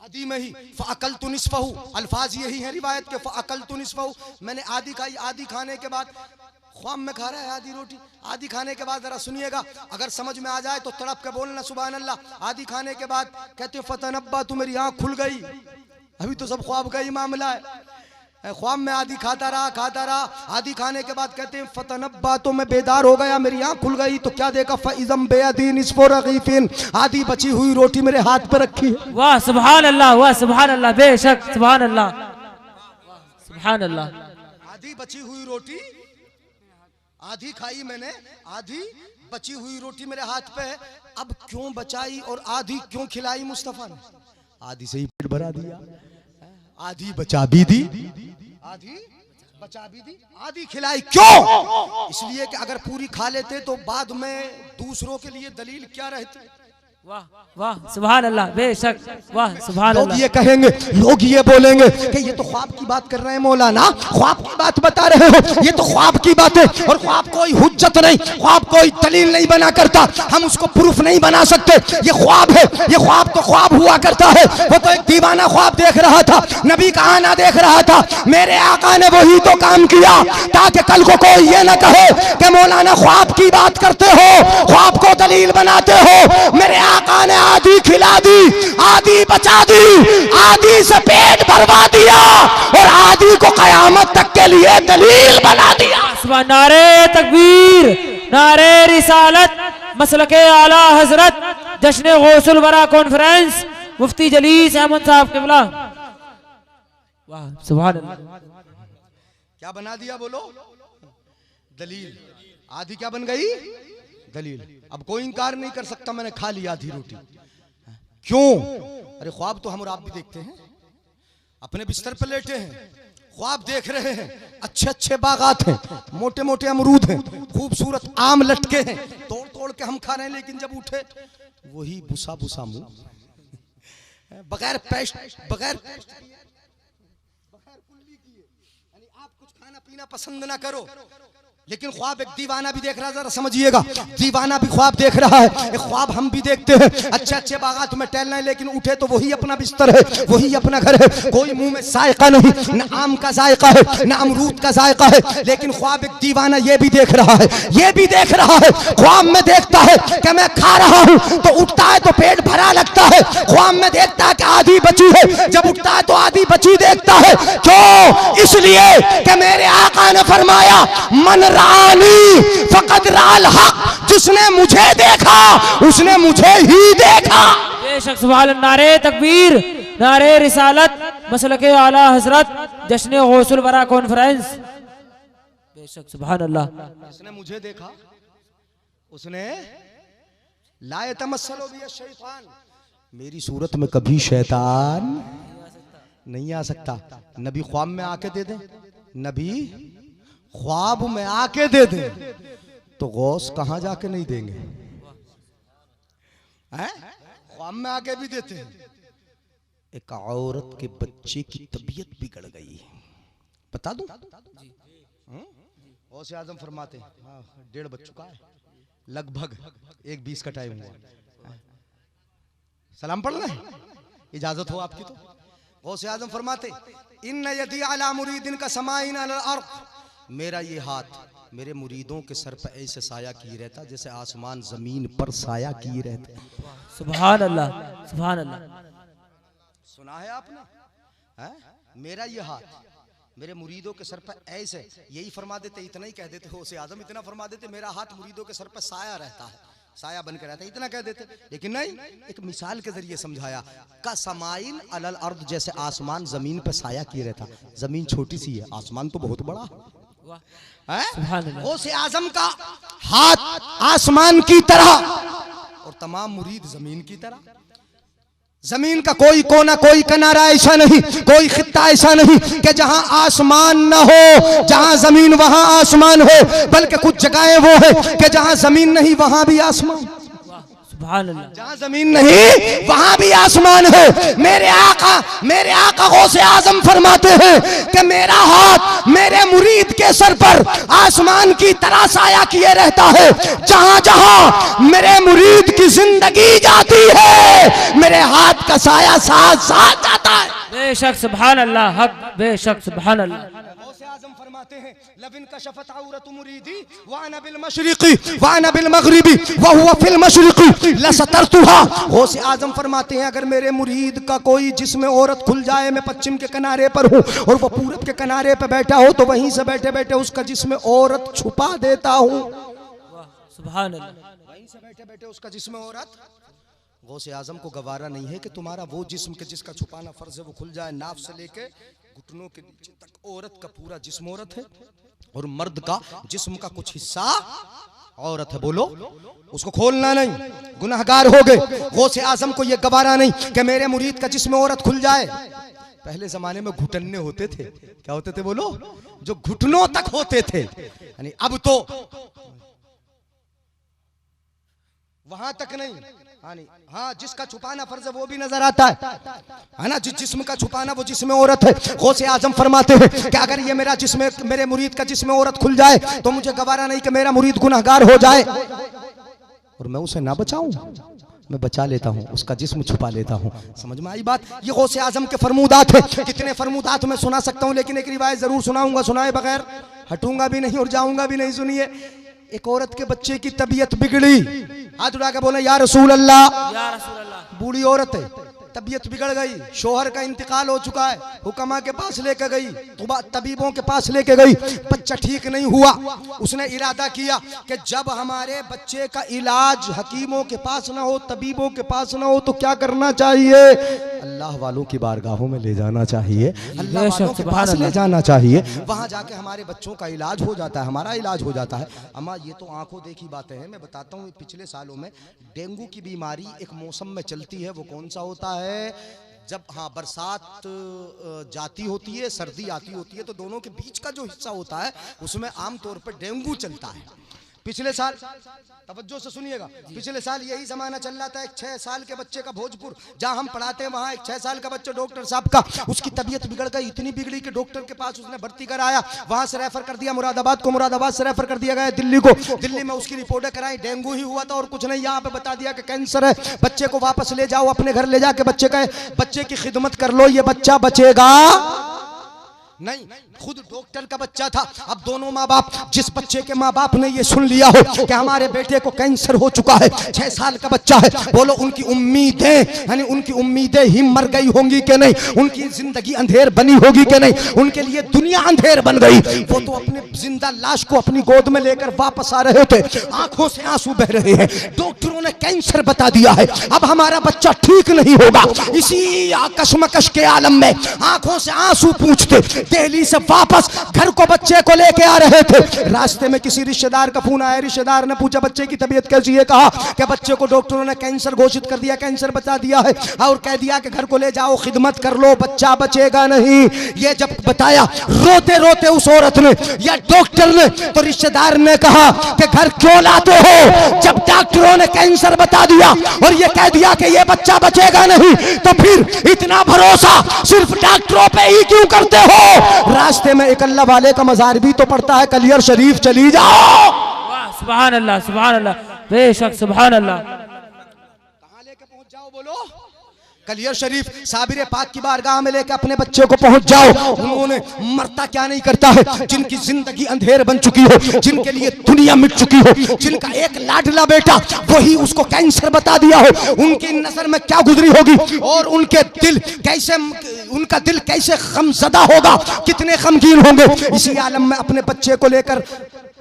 आधी में ही। फ़अकलतु निस्फ़हु, अल्फाज यही है रिवायत के, फ़अकलतु निस्फ़हु, मैंने आधी खाई। आधी खाने के बाद ख्वाब में खा रहा है आधी रोटी, आधी खाने के बाद जरा सुनिएगा, अगर समझ में आ जाए तो तड़प के बोलना सुभान अल्लाह। आधी खाने के बाद कहते फतनब्बा, तू मेरी आंख खुल गई, अभी तो सब ख्वाब का ही मामला है। ख्वाब में आधी खाता रहा, आधी खाने के बाद कहते हैं फतनब्बा, तो मैं बेदार हो गया, मेरी आंख खुल गई, तो क्या देखा? फ़इज़म बेअदी निस्फ़ु रग़ीफ़िन, आधी बची हुई रोटी मेरे हाथ पर रखी है। वाह सुभान अल्लाह, वाह सुभान अल्लाह। बेशक सुभान अल्लाह सुभान अल्लाह। आधी बची हुई रोटी, आधी खाई मैंने, आधी बची हुई रोटी मेरे हाथ पे है। अब क्यों बचाई और आधी क्यों खिलाई मुस्तफा ने? आधी से ही पेट भरा दिया, आधी बचा भी दी, आधी बचा भी दी, आधी खिलाई। क्यों? इसलिए कि अगर पूरी खा लेते तो बाद में दूसरों के लिए दलील क्या रहती? वाह वाह सुभान अल्लाह। बेशक वाह सुभान लोग अल्लाह। ये कहेंगे, लोग ये बोलेंगे कि ये तो ख्वाब की बात कर रहे हैं मौलाना, ख्वाब की बात बता रहे हो, ये तो ख्वाब की बात है, और ख्वाब कोई हुज्जत नहीं, ख्वाब कोई दलील नहीं बना करता, हम उसको प्रूफ नहीं बना सकते, ये ख्वाब है, ये ख्वाब तो ख्वाब हुआ करता है। वो तो एक दीवाना ख्वाब देख रहा था, नबी का आना देख रहा था, मेरे आका ने वही तो काम किया ताकि कल को कोई ये ना कहे कि मौलाना ख्वाब की बात करते हो, ख्वाब को दलील बनाते हो। मेरे आका ने आधी खिला दी, आधी बचा दी, आधी से पेट भरवा दिया, और आधी को कयामत तक के लिए दलील बना दिया। नारे तकबीर, नारे रिसालत, मसलके आला हजरत, जश्न गौसुल वरा कॉन्फ्रेंस, मुफ्ती जलीस अहमद साहब किबला। वाह सुभान अल्लाह। क्या बना दिया? बोलो दलील। आधी क्या बन गई? दलील। अब कोई इंकार नहीं कर सकता मैंने खा ली आधी रोटी। क्यों? अरे ख्वाब तो हम और आप भी देखते हैं, अपने बिस्तर पर लेटे हैं, ख्वाब देख रहे हैं, अच्छे अच्छे बागात हैं, मोटे मोटे अमरूद हैं, खूबसूरत आम लटके हैं, तोड़ तोड़ के हम खा रहे हैं, लेकिन जब उठे वही बुसा बुसा मुंह, बगैर पेस्ट, बगैर यानी आप कुछ खाना पीना पसंद ना करो, लेकिन ख्वाब एक दीवाना भी देख रहा है, जरा समझिएगा, दीवाना भी ख्वाब देख रहा है। एक ख्वाब हम भी देखते हैं, अच्छे अच्छे बागात में टहलना है, लेकिन उठे तो वही अपना बिस्तर है, वही अपना घर है, कोई मुंह में जायका नहीं, न आम का जायका है, न अमरूद का जायका है। लेकिन ख्वाब एक दीवाना ये भी देख रहा है, ये भी देख रहा है, ख्वाब में देखता है कि मैं खा रहा हूं, तो उठता है तो पेट भरा लगता है। ख्वाब में देखता है कि आधी बची है, जब उठता है तो आधी बची देखता है। क्यों? इसलिए कि मेरे आका ने फरमाया, मन रानी फकत राल हक, जिसने मुझे देखा उसने मुझे ही देखा। बेशक सुभान अल्लाह। नारे तकबीर, नारे रिसालत, मसलके आला हजरत, जश्न गौसुल वरा कॉन्फ्रेंस। बेशक सुभान अल्लाह। जिसने मुझे देखा उसने ला यतमस्सलु बिय शैतान, मेरी सूरत में कभी शैतान नहीं आ सकता। नबी ख्वाब में आके दे दे, नबी ख्वाब में आके दे दे, तो गौस कहां जाके नहीं देंगे, हैं? ख्वाब में आके भी देते हैं। एक औरत के बच्चे की तबीयत बिगड़ गई, बता दूं? गौसे आजम फरमाते हैं, 1.5 बज चुका है, लगभग 1:20 का टाइम हुआ, सलाम पढ़ना है, इजाजत हो आपकी तो। गौसे आजम फरमाते, इन्न यदी अला मुरीदिन का समाइन अल अर्द, मेरा ये हाथ मेरे मुरीदों के सर पर ऐसे साया किए रहता जैसे आसमान जमीन पर साया किए रहते। सुभान अल्लाह, सुभान अल्लाह। सुना है आपने? है? मेरा ये हाथ मेरे मुरीदों के सर पर ऐसे, यही फरमा देते, इतना ही कह देते हो से आजम, इतना फरमा देते, मेरा हाथ मुरीदों के सर पर साया रहता है, साया बनकर रहता है, इतना कह देते। लेकिन नहीं, एक मिसाल के जरिए समझाया, का समाइन अलल अर्द, जैसे आसमान जमीन पर साया किए रहता। जमीन छोटी सी है, आसमान तो बहुत बड़ा है। गौसे आजम का हाथ आसमान की तरह और तमाम मुरीद जमीन की तरह। जमीन का कोई कोना, कोई किनारा ऐसा नहीं, कोई खित्ता ऐसा नहीं कि जहां आसमान ना हो, जहां जमीन वहां आसमान हो, बल्कि कुछ जगहें वो है कि जहां जमीन नहीं वहां भी आसमान, जहां जमीन नहीं वहां भी आसमान है। मेरे आका गौसे आजम फरमाते हैं कि मेरा हाथ मेरे मुरीद के सर पर आसमान की तरह साया किए रहता है। जहां जहां मेरे मुरीद की जिंदगी जाती है, मेरे हाथ का साया साथ साथ जाता है। बेशक सुभान अल्लाह, हक, बेशक सुभान अल्लाह। आजम फरमाते हैं, लबिन का शफत औरत मुरीदी वाना बिल मशरिकी वाना बिल मगरिबी व हुवा फिल मशरिकी लसतरतुहा। गौसे आजम फरमाते हैं, अगर मेरे मुरीद का कोई जिसमें औरत खुल जाए, मैं पश्चिम के किनारे पर हूँ और वो पूरब के किनारे पर बैठा हो, तो वहीं से बैठे बैठे उसका जिसमें औरत छुपा देता हूँ। सुभान अल्लाह। वहीं से बैठे बैठे उसका जिसमें औरत। गौसे आजम को गवारा नहीं है कि तुम्हारा वो जिस्म के जिसका छुपाना फर्ज है वो खुल जाए, नाफ से लेके घुटनों के नीचे तक औरत का पूरा जिस्म औरत है और मर्द का जिस्म का कुछ हिस्सा औरत है। बोलो, उसको खोलना नहीं, गुनाहगार हो गए। गौसे आजम को ये गवारा नहीं कि मेरे मुरीद का जिस्म औरत खुल जाए। पहले जमाने में घुटने होते थे, क्या होते थे बोलो, जो घुटनों तक होते थे, यानी अब तो वहां तक नहीं। हाँ, जिसका छुपाना फर्ज है वो भी नजर आता है ना, जिस जिस्म का छुपाना वो जिसमें औरत है। गौसे आजम फरमाते हैं कि अगर ये मेरा जिस्म, मेरे मुरीद का जिस्म औरत खुल जाए, तो मुझे गवारा नहीं कि मेरा मुरीद गुनाहगार हो जाए और मैं उसे ना बचाऊं, मैं बचा लेता हूं, उसका जिस्म छुपा लेता हूं। समझ में आई बात? ये गौसे आजम के फरमूदात है। कितने फरमूदात मैं सुना सकता हूं, लेकिन एक रिवायत जरूर सुनाऊंगा, सुनाए बगैर हटूंगा भी नहीं और जाऊंगा भी नहीं। सुनिए, एक औरत के बच्चे की तबीयत बिगड़ी, हाथ उठा के बोले या रसूल अल्लाह। बूढ़ी औरत है, तबीयत बिगड़ गई, शोहर का इंतकाल हो चुका है, हुक्मा के पास लेकर गई, तबीबों के पास लेके गई, बच्चा ठीक नहीं हुआ। उसने इरादा किया कि जब हमारे बच्चे का इलाज हकीमों के पास ना हो, तबीबों के पास ना हो, तो क्या करना चाहिए? अल्लाह वालों की बारगाहों में ले जाना चाहिए, अल्लाह वालों के पास ले जाना चाहिए। वहां जाके हमारे बच्चों का इलाज हो जाता है, हमारा इलाज हो जाता है। अम्मा, ये तो आंखों देखी बातें हैं। मैं बताता हूँ, पिछले सालों में डेंगू की बीमारी एक मौसम में चलती है। वो कौन सा होता है? जब बरसात जाती होती है, सर्दी आती होती है, तो दोनों के बीच का जो हिस्सा होता है उसमें आमतौर पर डेंगू चलता है। पिछले साल तवज्जो से सुनिएगा, पिछले साल यही जमाना चल रहा था। एक 6 साल के बच्चे का भोजपुर जहां हम पढ़ाते हैं वहां एक 6 साल का बच्चा डॉक्टर साहब का उसकी तबीयत बिगड़ गई, इतनी बिगड़ी कि डॉक्टर के पास उसने भर्ती कराया, वहां से रेफर कर दिया मुरादाबाद को, मुरादाबाद से रेफर कर दिया गया दिल्ली को, दिल्ली में उसकी रिपोर्टें कराई, डेंगू ही हुआ था और कुछ नहीं। यहाँ पे बता दिया कि कैंसर है, बच्चे को वापस ले जाओ अपने घर, ले जाके बच्चे की खिदमत कर लो, ये बच्चा बचेगा नहीं। खुद डॉक्टर का बच्चा था। अब दोनों माँ बाप, जिस बच्चे के माँ बाप ने ये सुन लिया हो कि हमारे बेटे को कैंसर हो चुका है, 6 साल का बच्चा है, बोलो उनकी उम्मीदें यानी उनकी उम्मीदें ही मर गई होंगी कि नहीं, उनकी जिंदगी अंधेर बनी होगी कि नहीं, उनके लिए दुनिया अंधेर बन गई। वो तो अपने जिंदा लाश को अपनी गोद में लेकर वापस आ रहे थे, आंखों से आंसू बह रहे हैं, डॉक्टरों ने कैंसर बता दिया है, अब हमारा बच्चा ठीक नहीं होगा। इसी कशमकश के आलम में आंखों से आंसू पूछते दिल्ली से वापस घर को बच्चे को लेके आ रहे थे। रास्ते में किसी रिश्तेदार का फोन आया, रिश्तेदार ने पूछा बच्चे की तबीयत कैसी है, कहा कि बच्चे को डॉक्टरों ने कैंसर घोषित कर दिया, कैंसर बता दिया है और कह दिया कि घर को ले जाओ, खिदमत कर लो, बच्चा बचेगा नहीं। ये जब बताया रोते रोते उस औरत ने या डॉक्टर ने, तो रिश्तेदार ने कहा कि घर क्यों लाते हो, जब डॉक्टरों ने कैंसर बता दिया और ये कह दिया कि ये बच्चा बचेगा नहीं, तो फिर इतना भरोसा सिर्फ डॉक्टरों पे ही क्यों करते हो। रास्ते में एक अल्लाह वाले का मजार भी तो पड़ता है, कलियर शरीफ चली जाओ। सुभान अल्लाह, सुभान अल्लाह, बेशक सुभान अल्लाह। कहां लेके पहुंच जाओ बोलो, कलियर शरीफ साबिर पाक की बारगाह में लेके अपने बच्चे को पहुंच जाओ। उन्होंने मरता क्या नहीं करता है, जिनकी जिंदगी अंधेर बन चुकी हो, जिनके लिए दुनिया मिट चुकी हो, जिनका एक लाडला बेटा वही उसको कैंसर बता दिया हो, उनकी नजर में क्या गुजरी होगी और उनका दिल कैसे गमज़दा होगा, कितने गमगीन होंगे। इसी आलम में अपने बच्चे को लेकर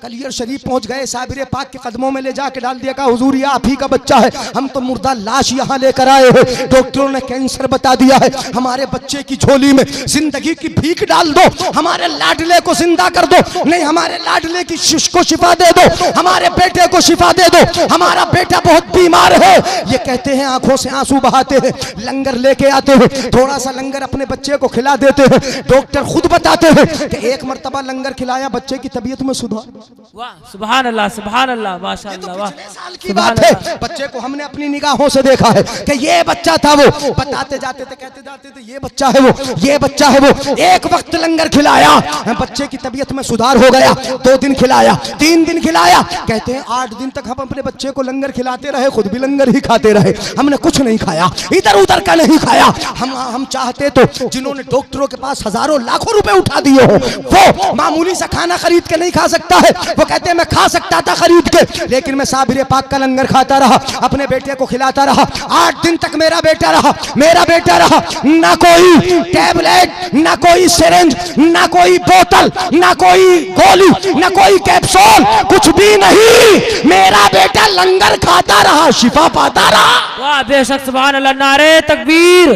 कलियर शरीफ पहुंच गए, साबिर पाक के कदमों में ले जाके डाल दिया, कहा हुजूर ये आप ही का बच्चा है, हम तो मुर्दा लाश यहाँ लेकर आए हैं, डॉक्टरों ने कैंसर बता दिया है, हमारे बच्चे की झोली में जिंदगी की भीख डाल दो, हमारे लाडले को जिंदा कर दो, नहीं हमारे लाडले की शिश को शिफा दे दो, हमारे बेटे को शिफा दे दो, हमारा बेटा बहुत बीमार है। ये कहते हैं, आंखों से आंसू बहाते हैं, लंगर लेके आते हैं, थोड़ा सा लंगर अपने बच्चे को खिला देते हैं। डॉक्टर खुद बताते हैं कि एक मरतबा लंगर खिलाया, बच्चे की तबीयत में सुधार। वाह सुभान अल्लाह, सुभान अल्लाह, माशाअल्लाह, वाह। पिछले साल की बात है, बच्चे को हमने अपनी निगाहों से देखा है कि ये बच्चा था, वो बताते जाते थे, कहते जाते थे ये बच्चा है वो, ये बच्चा है वो। एक वक्त लंगर खिलाया, बच्चे की तबीयत में सुधार हो गया, 2 दिन खिलाया, 3 दिन खिलाया, कहते हैं 8 दिन तक हम अपने बच्चे को लंगर खिलाते रहे, खुद भी लंगर ही खाते रहे, हमने कुछ नहीं खाया, इधर उधर का नहीं खाया। हम चाहते तो जिन्होंने डॉक्टरों के पास हजारों लाखों रुपए उठा दिए हो, वो मामूली सा खाना खरीद के नहीं खा सकता है। वो कहते हैं मैं खा सकता था खरीद के, लेकिन मैं साबिर पाक का लंगर खाता रहा, अपने बेटे को खिलाता रहा, 8 दिन तक मेरा बेटा रहा, ना कोई टैबलेट, ना कोई सिरिंज, ना कोई बोतल, ना कोई गोली, ना कोई कैप्सूल, कुछ भी नहीं, मेरा बेटा लंगर खाता रहा, शिफा पाता रहा। वाह बेशक सुभान अल्लाह। नारे तकबीर,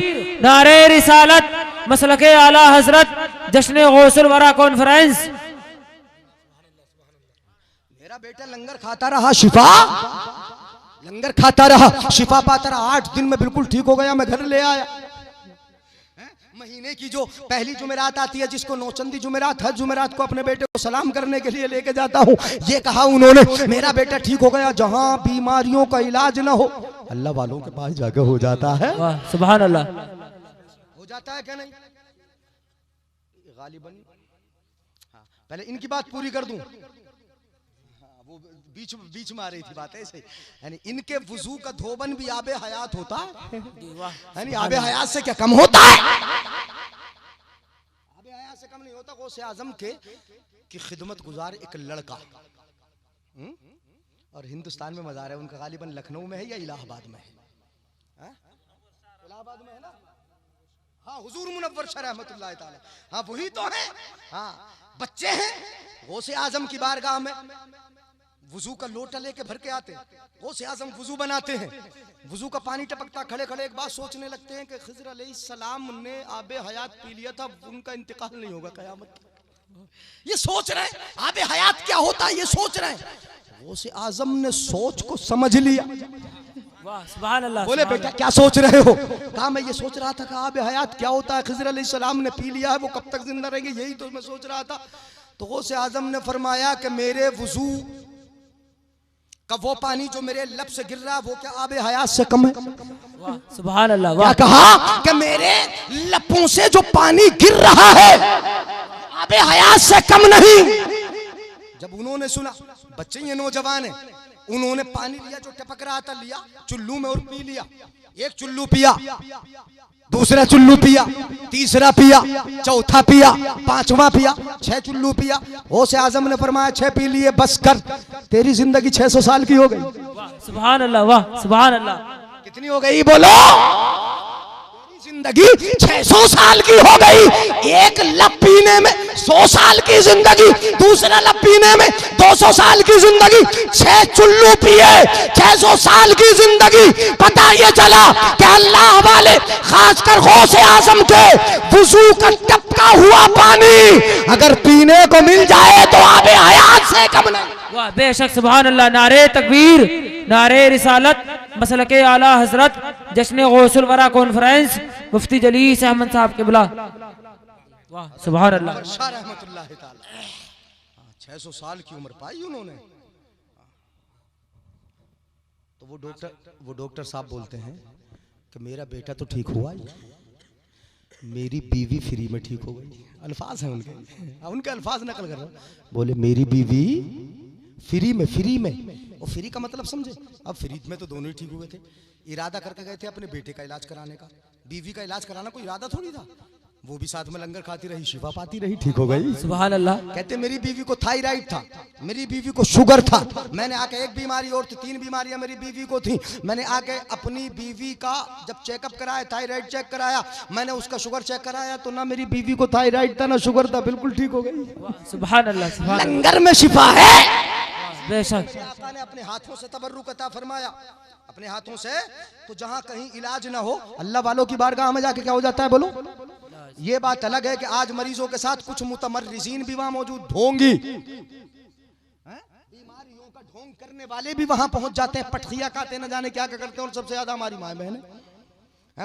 नारे रिसालत, मसलके आला हजरत, जश्न गौसुल वरा कॉन्फ्रेंस। मेरा बेटा लंगर खाता रहा, लंगर खाता रहा, शिफा पाता रहा, 8 दिन में बिल्कुल ठीक हो गया, मैं घर ले आया। महीने की जो पहली जुमेरात आती है, जिसको नौचंदी जुमेरात, हर जुमेरात को अपने बेटे को सलाम करने के लिए लेके जाता हूँ। ये कहा उन्होंने, मेरा बेटा ठीक हो गया, जहाँ बीमारियों का इलाज ना हो, अल्लाह वालों के पास जाकर हो जाता है। वाह सुभान अल्लाह, हो जाता है क्या नहीं? गालिबन पहले इनकी बात पूरी कर दूं, वो बीच में आ रही थी बात ऐसे, यानी इनके वुजू का धोबन भी आबे हयात होता है, यानी आबे हयात से क्या कम होता है? आबे हयात से कम नहीं होता। गौसे आजम की खिदमत गुजार एक लड़का, और हिंदुस्तान में मज़ार है उनका, गालिबन लखनऊ में है या इलाहाबाद में है? इलाहाबाद में है ना? हाँ, हुजूर मुनव्वर शाह रहमतुल्लाह ताला, हाँ वही तो है। हाँ, बच्चे हैं, गौसे आजम की बारगाह में वुजू का लोटा लेके भर के आते हैं, गौसे आजम वुजू बनाते हैं, वुजू का पानी टपकता, खड़े खड़े एक बात सोचने लगते हैं कि खिज़र अलैहिस्सलाम ने आबे हयात पी लिया था, उनका इंतकाल नहीं होगा क़यामत। ये सोच रहे हैं आबे हयात क्या होता है, ये सोच रहे हैं। गौसे आजम ने सोच को समझ लिया। वाह सुभान अल्लाह। बोले बेटा क्या सोच रहे हो? कहा मैं ये सोच रहा था कि आबे हयात क्या होता है, खिज़र अलैहिस्सलाम ने पी लिया है, वो कब तक जिंदा रहेंगे, यही तो मैं सोच रहा था। तो गौसे आजम ने फरमाया कि मेरे वुजू का वो पानी जो मेरे लब से गिर रहा है वो क्या आबे हयात से कम है? सुभान अल्लाह। क्या वाह कहा कि मेरे लपों से जो पानी गिर रहा है आबे हयात से कम नहीं। जब उन्होंने सुना, बच्चे ये नौजवान है, उन्होंने पानी लिया जो टपक रहा था, लिया चुल्लू में और पी लिया। एक चुल्लू पिया, दूसरा चुल्लू पिया, तीसरा पिया, चौथा पिया, पांचवा पिया, 6 चुल्लू पिया। गौसे आजम ने फरमाया 6 पी लिए, बस कर, तेरी जिंदगी 600 साल की हो गई। सुभान अल्लाह। वाह सुभान अल्लाह। कितनी हो गई बोलो? जिंदगी 600 साल की हो गई। एक लब पीने में 100 साल की जिंदगी, दूसरा लब पीने में 200 साल की जिंदगी। 6 चुल्लू पिए, 600 साल की जिंदगी। पता ये चला कि अल्लाह वाले खासकर गौसे आजम के वुजू का टपका हुआ पानी अगर पीने को मिल जाए तो आबे हयात से कम नहीं। वाह बेशक सुभान अल्लाह। नारे तकबीर, नारे रिसालत, मसलके आला हजरत, जश्न गौसुल वरा कॉन्फ्रेंस, मुफ्ती जलीस अहमद साहब किबला। वाह सुभान अल्लाह। 600 साल की उम्र पाई उन्होंने। तो वो डॉक्टर साहब बोलते हैं कि मेरा बेटा तो ठीक हुआ ही, मेरी बीवी फ्री में ठीक हो गई। अल्फाज हैं उनके अल्फाज नकल कर रहा हूं। बोले मेरी बीवी फ्री में, और फ्री का मतलब समझे? अब फ्री में तो दोनों ही ठीक हुए थे। इरादा करके गए थे अपने बेटे का इलाज कराने का, बीवी का इलाज कराना कोई इरादा थोड़ी था। वो भी साथ में लंगर खाती रही, शिफा पाती रही, ठीक हो गई। सुभान अल्लाह। कहते मेरी बीवी को थायराइड था, मेरी बीवी को शुगर था। मैंने आके एक बीमारी और थी, 3 बीमारियां मेरी बीवी को थी। मैंने आके अपनी बीवी का जब चेकअप कराया, थायराइड चेक कराया, मैंने उसका शुगर चेक कराया तो ना मेरी बीवी को थायराइड था ना शुगर था, बिल्कुल ठीक हो गई। सुभान अल्लाह। सुभान लंगर में शिफा है। बेशक आका ने अपने हाथों से तबर्रुक अता फरमाया, अपने हाथों से। तो जहां कहीं इलाज ना हो, अल्लाह वालों की बारगाह में जाके क्या हो जाता है बोलो? ये बात अलग है कि आज मरीजों के साथ कुछ मुतमर्रिजीन भी वहां मौजूद होंगी, बीमारियों का ढोंग करने वाले भी वहां पहुंच जाते हैं, पटखिया खाते न जाने क्या क्या करते हैं। और सबसे ज्यादा हमारी माँ बहन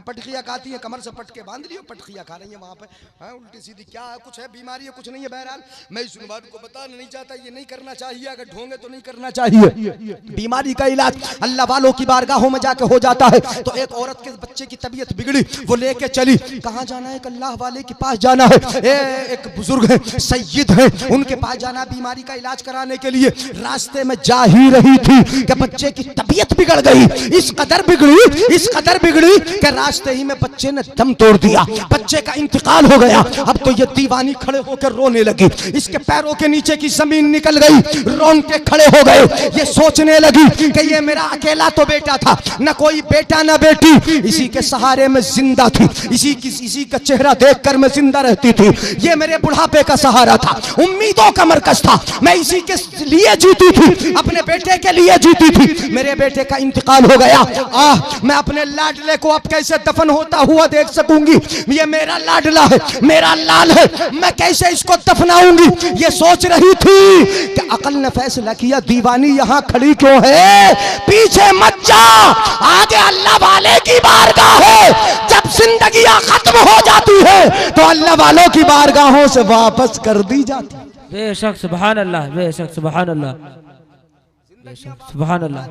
पटखिया खाती है, कमर से पटके बांध लियो, पटखिया खा रही है वहां पे, उल्टी सीधी क्या है, कुछ है बीमारी है, कुछ नहीं है। बहरहाल मैं इस बात को बताना नहीं चाहता, ये नहीं करना चाहिए, अगर ढोंगे तो नहीं करना चाहिए। बीमारी का इलाज अल्लाह वालों की बारगाहों में जाके हो जाता है। तो एक औरत के बच्चे की तबीयत बिगड़ी, वो लेके चली, कहाँ जाना है? अल्लाह वाले के पास जाना है। एक बुजुर्ग है, सैयद है, उनके पास जाना बीमारी का इलाज कराने के लिए। रास्ते में जा ही रही थी कि बच्चे की तबीयत बिगड़ गई। इस कदर बिगड़ी कि रास्ते ही में बच्चे ने दम तोड़ दिया, बच्चे का इंतकाल हो गया। अब तो ये दीवानी खड़े होकर रोने लगी, इसके पैरों के नीचे की जमीन निकल गई, रोंगटे खड़े हो गए। ये सोचने लगी कि ये मेरा अकेला तो बेटा था, न कोई बेटा न बेटी, इसी के सहारे में जिंदा थी, इसी का चेहरा देखकर मैं जिंदा रहती थी। ये मेरे बुढ़ापे का सहारा था, उम्मीदों का मरकज था, मैं इसी के लिए जीती थी, अपने बेटे के लिए जीती थी। मेरे बेटे का इंतकाल हो गया। मैं अपने लाडले को अब कैसे दफन होता हुआ देख सकूंगी? ये मेरा लाडला है, मेरा लाल है, मैं कैसे इसको दफनाऊंगी? ये सोच रही थी कि अकल ने फैसला किया, दीवानी यहाँ खड़ी क्यों है? पीछे मत जा, आगे अल्लाह वाले की बारगाह है। जब जिंदगियां खत्म हो जाती है तो अल्लाह वालों की बारगाहों से वापस कर दी जाती है। बेशक सुभान अल्लाह, बेशक सुभान अल्लाह, सुभान अल्लाह।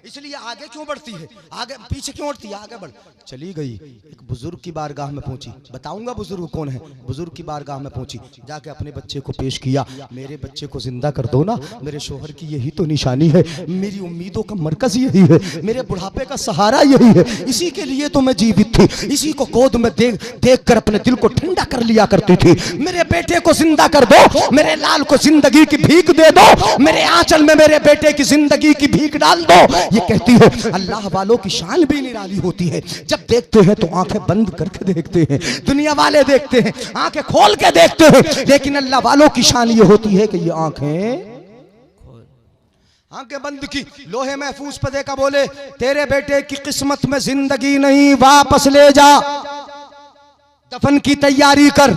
इसलिए आगे क्यों बढ़ती है, आगे पीछे क्यों बढ़ती है? आगे बढ़ चली गई, एक बुजुर्ग की बारगाह में पहुंची। बताऊंगा बुजुर्ग कौन है। बुजुर्ग की बारगाह में पहुंची, जाके अपने बच्चे को पेश किया, मेरे बच्चे को जिंदा कर दो ना, मेरे शोहर की यही तो निशानी है, मेरी उम्मीदों का मरकज यही है, मेरे बुढ़ापे का सहारा यही है, इसी के लिए तो मैं जीवित थी, इसी को गोद में देख कर अपने दिल को ठंडा कर लिया करती थी। मेरे बेटे को जिंदा कर दो, मेरे लाल को जिंदगी की भीख दे दो, मेरे आंचल में मेरे बेटे की जिंदगी की भीख डाल दो। ये कहती है। अल्लाह वालों की शान भी निराली होती है, जब देखते हैं तो आंखें बंद करके देखते हैं, दुनिया वाले देखते हैं आंखें खोल के देखते हैं, लेकिन अल्लाह वालों की शान ये होती है कि ये आंखें बंद की, लोहे महफूज पे देखा, बोले तेरे बेटे की किस्मत में जिंदगी नहीं, वापस ले जा, दफन की तैयारी कर।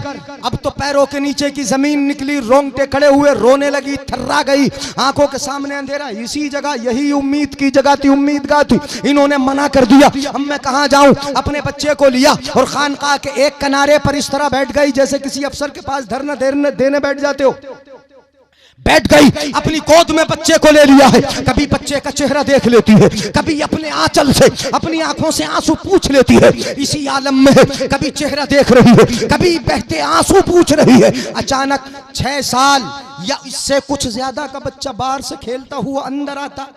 अब तो पैरों के नीचे की जमीन निकली, रोंगटे खड़े हुए, रोने लगी, थर्रा गई, आंखों के सामने अंधेरा। इसी जगह, यही उम्मीद की जगह थी, उम्मीदगाह थी, इन्होंने मना कर दिया। अब मैं कहां जाऊं? अपने बच्चे को लिया और खानकाह के एक किनारे पर इस तरह बैठ गई जैसे किसी अफसर के पास धरना देने बैठ जाते हो। बैठ गई, अपनी गोद में बच्चे को ले लिया है। कभी बच्चे का चेहरा देख लेती है, कभी अपने आंचल से अपनी आंखों से आंसू पूछ लेती है, इसी आलम में कभी चेहरा देख रही है, कभी बहते आंसू पूछ रही है। अचानक 6 साल या इससे कुछ ज्यादा का बच्चा बाहर से खेलता हुआ अंदर आता,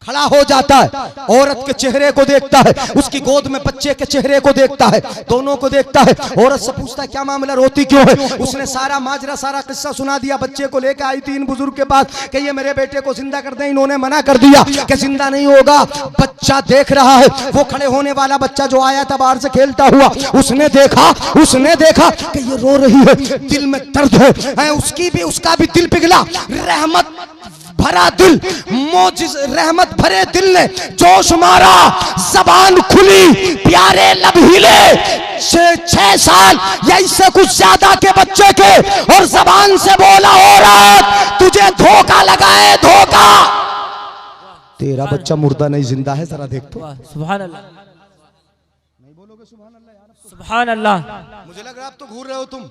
खड़ा हो जाता है, औरत के चेहरे को देखता है, उसकी गोद में बच्चे के चेहरे को देखता है, दोनों को देखता है। औरत से पूछता है क्या मामला, रोती क्यों है? उसने सारा माजरा सारा किस्सा सुना दिया। बच्चे को लेकर आई 3 बुजुर्ग के पास कि ये मेरे बेटे को जिंदा कर दें। इन्होंने मना कर दिया कि जिंदा नहीं होगा। बच्चा देख रहा है, वो खड़े होने वाला बच्चा जो आया था बाहर से खेलता हुआ, उसने देखा कि ये रो रही है, दिल में दर्द है, उसका भी दिल पिघला। रहमत भरा दिल, मोजिज रहमत भरे दिल ने जोश मारा, जबान खुली, प्यारे लब हिले। 6 साल या इससे कुछ ज्यादा के बच्चे के, और जबान से बोला औरत तुझे धोखा लगा है, धोखा। तेरा बच्चा मुर्दा नहीं जिंदा है, जरा देख तो। सुभान अल्लाह, नहीं बोलोगे सुभान अल्लाह यार? सुभान अल्लाह। मुझे लग रहा है आप तो घूर रहे हो तुम।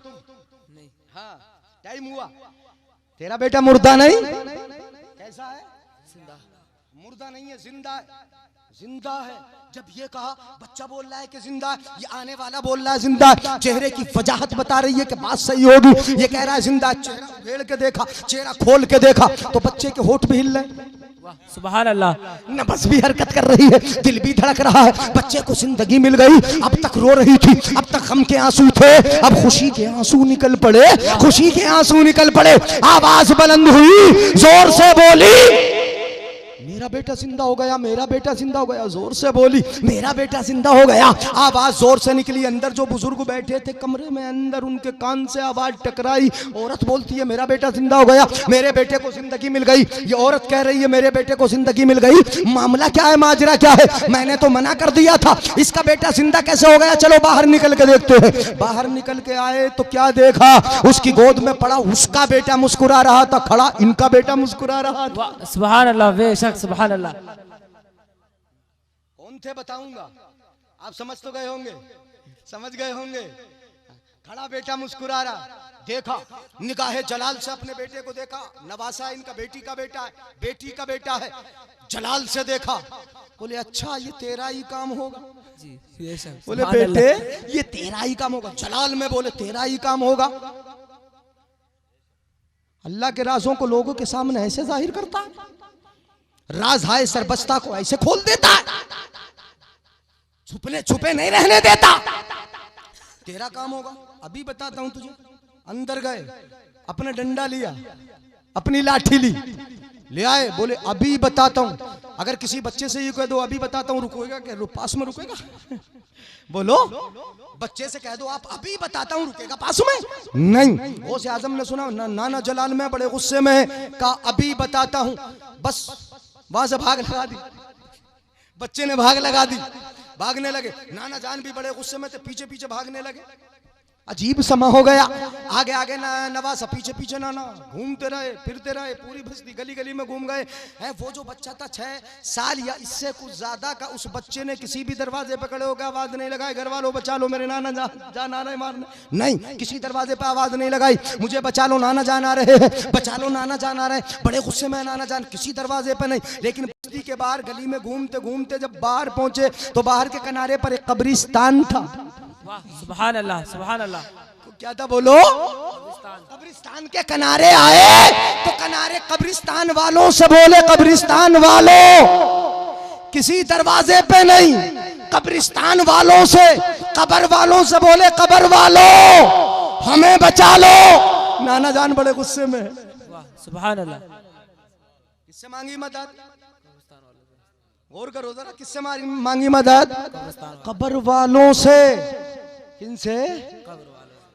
हाँ, टाइम हुआ। तेरा बेटा मुर्दा नहीं, कैसा है? जिंदा। मुर्दा नहीं है, जिंदा है, जिंदा है। जब ये कहा, बच्चा बोल रहा है कि जिंदा है, ये आने वाला बोल रहा है जिंदा है। चेहरे की वजाहत बता रही है कि बात सही होगी। ये कह रहा है जिंदा है। चेहरा उघेड़ के देखा, चेहरा खोल के देखा तो बच्चे के होठ भी हिल रहे, सुभान अल्लाह। नब्ज भी हरकत कर रही है, दिल भी धड़क रहा है। बच्चे को जिंदगी मिल गई। अब तक रो रही थी, अब तक गम के आंसू थे, अब खुशी के आंसू निकल पड़े, खुशी के आंसू निकल पड़े। आवाज बुलंद हुई, जोर से बोली मेरा बेटा जिंदा हो गया, मेरा बेटा जिंदा हो गया। जोर से बोली मेरा बेटा जिंदा हो गया। आवाज जोर से निकली। अंदर जो बुजुर्ग बैठे थे कमरे में अंदर, उनके कान से आवाज टकराई। औरत बोलती है मेरा बेटा जिंदा हो गया, मेरे बेटे को जिंदगी मिल गई। ये औरत कह रही है मेरे बेटे को जिंदगी मिल गई। मामला क्या है, माजरा क्या है? मैंने तो मना कर दिया था, इसका बेटा जिंदा कैसे हो गया? चलो बाहर निकल के देखते हैं। बाहर निकल के आए तो क्या देखा, उसकी गोद में पड़ा उसका बेटा मुस्कुरा रहा था, खड़ा इनका बेटा मुस्कुरा रहा था। सुभान अल्लाह, बेशक सुभान अल्लाह। कौन थे बताऊंगा, आप समझ तो गए होंगे, समझ गए होंगे। खड़ा बेटा मुस्कुरा रहा, देखा, निगाहे जलाल से अपने बेटे को देखा। नवासा इनका बेटी का बेटा है, बेटी का बेटा है। जलाल से देखा, बोले अच्छा ये तेरा ही काम होगा जी, बेशक। बोले बेटे ये तेरा ही काम होगा। जलाल में बोले तेरा ही काम होगा। अल्लाह के राजों को लोगों के सामने ऐसे जाहिर करता है, राज हाय सरबस्ता को ऐसे खोल देता है, छुपने छुपे नहीं रहने देता। तेरा काम होगा, अभी बताता हूं तुझे। अंदर गए, अपने डंडा लिया, अपनी लाठी ली, ले आए, बोले अभी बताता हूं। अगर किसी बच्चे से ये कह दो अभी बताता हूं, रुकेगा क्या? पास में रुकेगा? बोलो, बच्चे से कह दो आप अभी बताता हूं, रुकेगा पास में? नहीं। गौसे आजम ने सुना, नाना जलाल में बड़े गुस्से में कहा अभी बताता हूं, बस वहां से भाग लगा दी। बच्चे ने भाग लगा दी, भागने लगे। नाना जान भी बड़े गुस्से में थे, पीछे पीछे भागने लगे। अजीब समा हो गया। आगे आगे नवासा, पीछे पीछे नाना, घूमते रहे, फिरते रहे, पूरी बस्ती गली गली में घूम गए हैं। वो जो बच्चा था 6 साल या इससे कुछ ज्यादा का, उस बच्चे ने किसी भी दरवाजे पे खड़े होकर आवाज नहीं लगाई, घर वालों बचा लो मेरे नाना जान आ रहे मारने, नहीं, किसी दरवाजे पे आवाज नहीं लगाई, मुझे बचा लो नाना जान आ रहे हैं, बचा लो नाना जान आ रहे हैं। बड़े गुस्से में नाना जान, किसी दरवाजे पे नहीं। लेकिन बस्ती के बाहर गली में घूमते घूमते जब बाहर पहुंचे तो बाहर के किनारे पर एक कब्रिस्तान था। सुभान अल्लाह, सुभान अल्लाह। क्या था बोलो? कब्रिस्तान के किनारे आए तो किनारे कब्रिस्तान वालों से बोले कब्रिस्तान वालों, किसी दरवाजे पे नहीं, कब्रिस्तान वालों से, कब्र वालों से बोले कब्र वालों हमें बचा लो। नाना जान बड़े गुस्से में, सुभान अल्लाह। किससे मांगी मदद? गौर करो जरा, किससे मांगी मदद? कब्र वालों से। किनसे?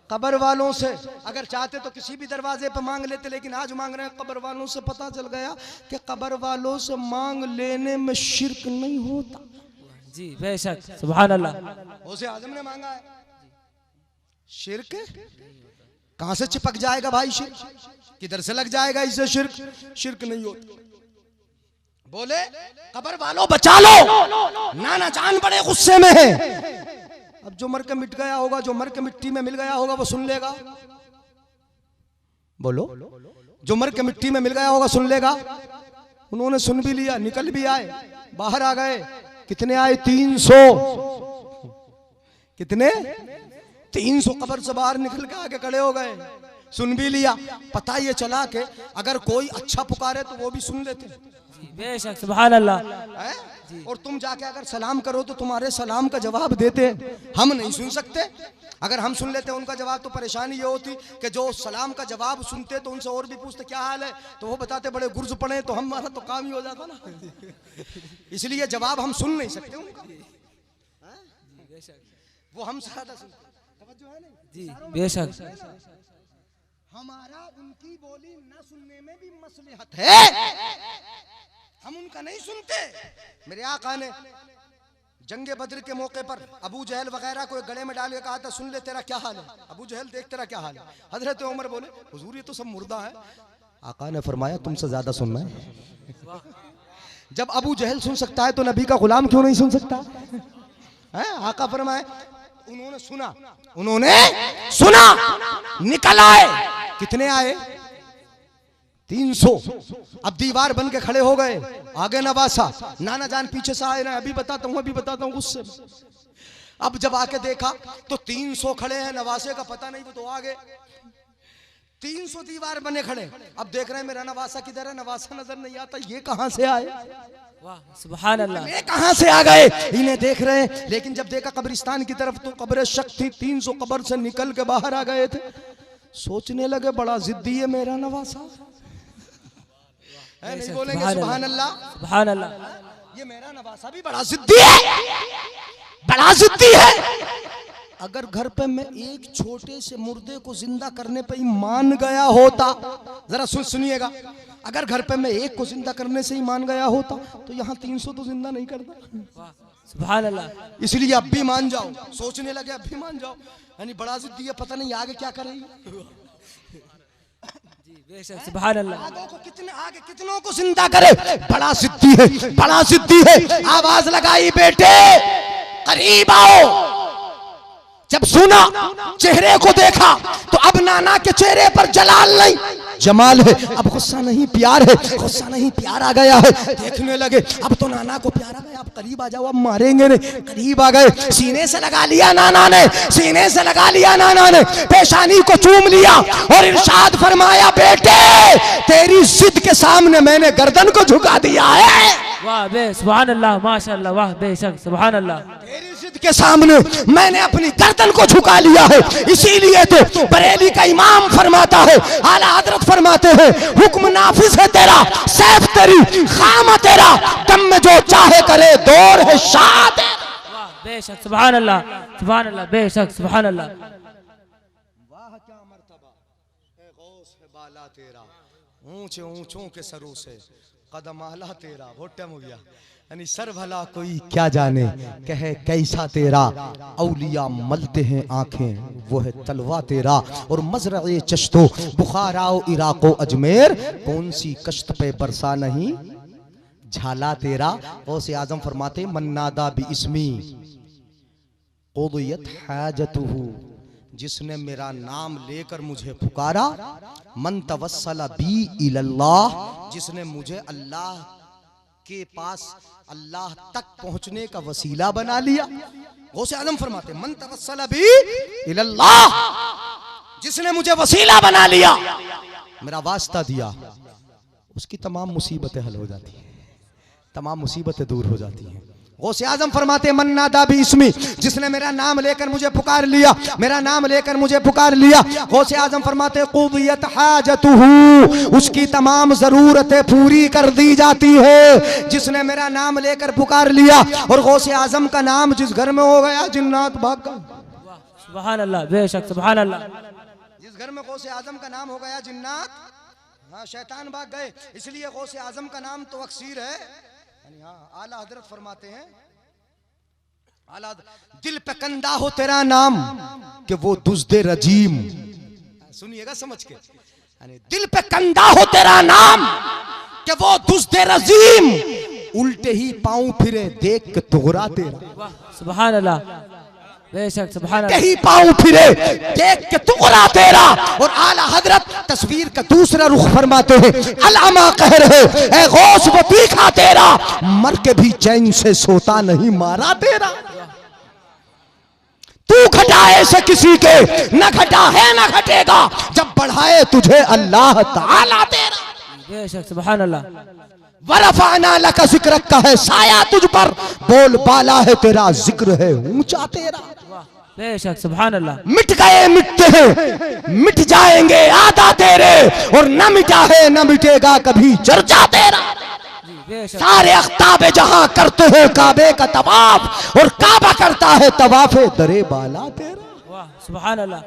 कब्र वालों से। अगर चाहते तो किसी भी दरवाजे पर मांग लेते, लेकिन आज मांग रहे हैं कब्र वालों से। पता चल गया कि कब्र वालों से मांग लेने में शिर्क नहीं होता जी, बेशक, सुभान अल्लाह। गौसे आजम ने मांगा है, शिर्क कहां से चिपक जाएगा भाई? शिर्क किधर से लग जाएगा इससे? शिर्क नहीं होता। बोले कब्र वालों बचा लो। नाना जान बड़े गुस्से में है। अब जो मर के मिट गया होगा, जो मर के मिट्टी में मिल गया होगा, वो सुन लेगा। बोलो, जो मर के मिट्टी में मिल गया होगा सुन लेगा। उन्होंने सुन भी लिया, निकल भी आए, बाहर आ गए। कितने आए? 300। कितने? 300 कब्र से बाहर निकल के आके खड़े हो गए, सुन भी लिया। पता ये चला कि अगर कोई अच्छा पुकारे तो वो भी सुन लेते। बेशक, सुभान अल्लाह। और तुम जाके अगर सलाम करो तो तुम्हारे सलाम का जवाब देते हैं, हम नहीं सुन सकते। अगर हम सुन लेते उनका जवाब तो परेशानी ये होती कि जो सलाम का जवाब सुनते तो उनसे और भी पूछते क्या हाल है, तो वो बताते बड़े गुर्ज पड़े, तो हमारा तो काम ही हो जाता ना। इसलिए जवाब हम सुन नहीं सकते उनका, वो हम ज्यादा सुनते। जी बेशक, हमारा उनकी बोली न सुनने में भी मसलहत है, हम उनका नहीं सुनते। मेरे आका ने जंगे बद्र के मौके पर अबू जहल वगैरह को एक गले में डाल के कहा था, सुन ले तेरा क्या हाल है। अबू जहल देख तेरा क्या हाल है। हजरत उमर बोले, हुजूर ये तो सब मुर्दा है। आका ने फरमाया तुमसे ज्यादा सुनना है। जब अबू जहल सुन सकता है तो नबी का गुलाम क्यों नहीं सुन सकता है? आका फरमाए उन्होंने सुना, उन्होंने सुना, निकल आए। कितने आए? 300। अब दीवार बन के खड़े हो गए। आगे नवासा, नाना जान पीछे से आए रहे, अभी बताता हूँ गुस्से में। अब जब आके देखा तो 300 खड़े हैं, नवासे का पता नहीं, वो तो आगे 300 दीवार बने खड़े। अब देख रहे हैं मेरा नवासा किधर है, नवासा नजर नहीं आता, ये कहां से आए, वाह सुभान अल्लाह, ये कहां से आ गए, इन्हें देख रहे हैं। लेकिन जब देखा कब्रिस्तान की तरफ तो कब्र शक थी, 300 कब्र से निकल के बाहर आ गए थे। सोचने लगे बड़ा जिद्दी है मेरा नवासा है, नहीं बोलेंगे सुभान अल्लाह, सुभान अल्लाह। ये मेरा नवासा भी बड़ा जिद्दी है, बड़ा जिद्दी है। अगर घर पे मैं एक छोटे से मुर्दे को जिंदा करने पे ही मान गया होता, जरा सुनिएगा, अगर घर पे मैं एक को जिंदा करने से ही मान गया होता तो यहाँ 300 तो जिंदा नहीं करता। सुभान अल्लाह। इसलिए अब भी मान जाओ, सोचने लगे अब भी मान जाओ, यानी बड़ा जिद्दी है, पता नहीं आगे क्या करेगी। बेशक, सुभान अल्लाह। आगे कितनों को जिंदा करे, बड़ा जिद्दी है, बड़ा जिद्दी है। आवाज लगाई बेटे करीब आओ। जब सुना, चेहरे को देखा तो अब नाना के चेहरे पर जलाल नहीं जमाल है। अब गुस्सा नहीं प्यार है, गुस्सा नहीं प्यार आ गया है। देखने लगे अब तो नाना को प्यार आ गया, अब करीब आ जाओ, अब मारेंगे नहीं। करीब आ गए, सीने से लगा लिया नाना ने, सीने से लगा लिया नाना ने, पेशानी को चूम लिया और इरशाद फरमाया बेटे तेरी जिद के सामने मैंने गर्दन को झुका दिया है। वाह बे सुभान अल्लाह, माशाअल्लाह, वाह बेशक, सुभान अल्लाह। तेरी जिद के सामने मैंने अपनी गर्दन को झुका लिया है। इसीलिए तो बरेली का इमाम फरमाता है, आला हजरत फरमाते हैं, हुक्म नाफिज है तेरा, सैफ तेरी, खामा तेरा, दम में जो चाहे करे, दौर है शाद। वाह बेशक, सुभान अल्लाह, सुभान अल्लाह, बेशक, सुभान अल्लाह। वाह क्या मर्तबा है गौस है बाला तेरा, ऊंचे ऊंचों के सरों से कदम आला तेरा। वो टाइम हो गया, यानी सर भला कोई क्या जाने कहे कैसा तेरा, औलिया मलते हैं आंखें वो है तलवा तेरा। और मजरे चश्तो बुखाराओ इराको अजमेर, कौन सी कश्त पे बरसा नहीं झाला तेरा। गौसे आजम फरमाते मन्नादा बि इस्मी क़ुदियत हाजतुहु, जिसने मेरा नाम लेकर मुझे पुकारा, मन तवस्सला बी इल्लाह, जिसने मुझे अल्लाह के पास, अल्लाह तक पहुंचने का वसीला बना लिया। गौसे आजम फरमाते मन तवस्सला बी इल्लाह, जिसने मुझे वसीला बना लिया, मेरा वास्ता दिया, उसकी तमाम मुसीबतें हल हो जाती हैं, तमाम मुसीबतें दूर हो जाती हैं। गौसे आजम फरमाते मन्नादा भी इसमी, जिसने मेरा नाम लेकर मुझे पुकार लिया, मेरा नाम लेकर मुझे पुकार लिया। गौसे आजम फरमाते क़ुदियत हाजतुहु, उसकी तमाम जरूरतें पूरी कर दी जाती है, जिसने मेरा नाम लेकर पुकार लिया। और गौसे आजम का नाम जिस घर में हो गया जिन्नात भाग गए। सुभान अल्लाह, बेशक, सुभान अल्लाह। जिस घर में गौसे आजम का नाम हो गया जिन्नात, हाँ शैतान भाग गए। इसलिए गौसे आजम का नाम तो अक्सीर है। हाँ, आला हजरत फरमाते हैं, आला दिल पे कंधा हो तेरा नाम कि वो दुज़्दे रजीम, सुनिएगा समझ के, दिल पे कंधा हो तेरा नाम कि वो दुज़्दे रजीम, उल्टे ही पांव फिरे देख के तुगरा तेरा। सुभान अल्लाह। बेशक सुभान अल्लाह। यही पाँव फिरे देख के टुकड़ा तेरा। और आला हजरत तस्वीर का दूसरा रुख फरमाते हैं, अलामा कह रहे ऐ गौस वो तीखा तेरा, मर के भी चैन से सोता नहीं मारा तेरा। तू घटाए से किसी के न घटा है न घटेगा, जब बढ़ाए तुझे अल्लाह ताला तेरा। बेशक सुभान अल्लाह। वरफाना लका जिक्रक का है साया तुझ पर, बोल बाला है तेरा, जिक्र है ऊंचा तेरा। बेशक सुभान अल्लाह। मिट गए मिटते हैं, मिट जाएंगे आदा तेरे, और न मिटा है न मिटेगा कभी चर्चा तेरा। सारे अख्ताबे जहां करते हैं काबे का तवाफ, और काबा करता है तवाफे दरे बाला तेरा। वाह सुभान अल्लाह।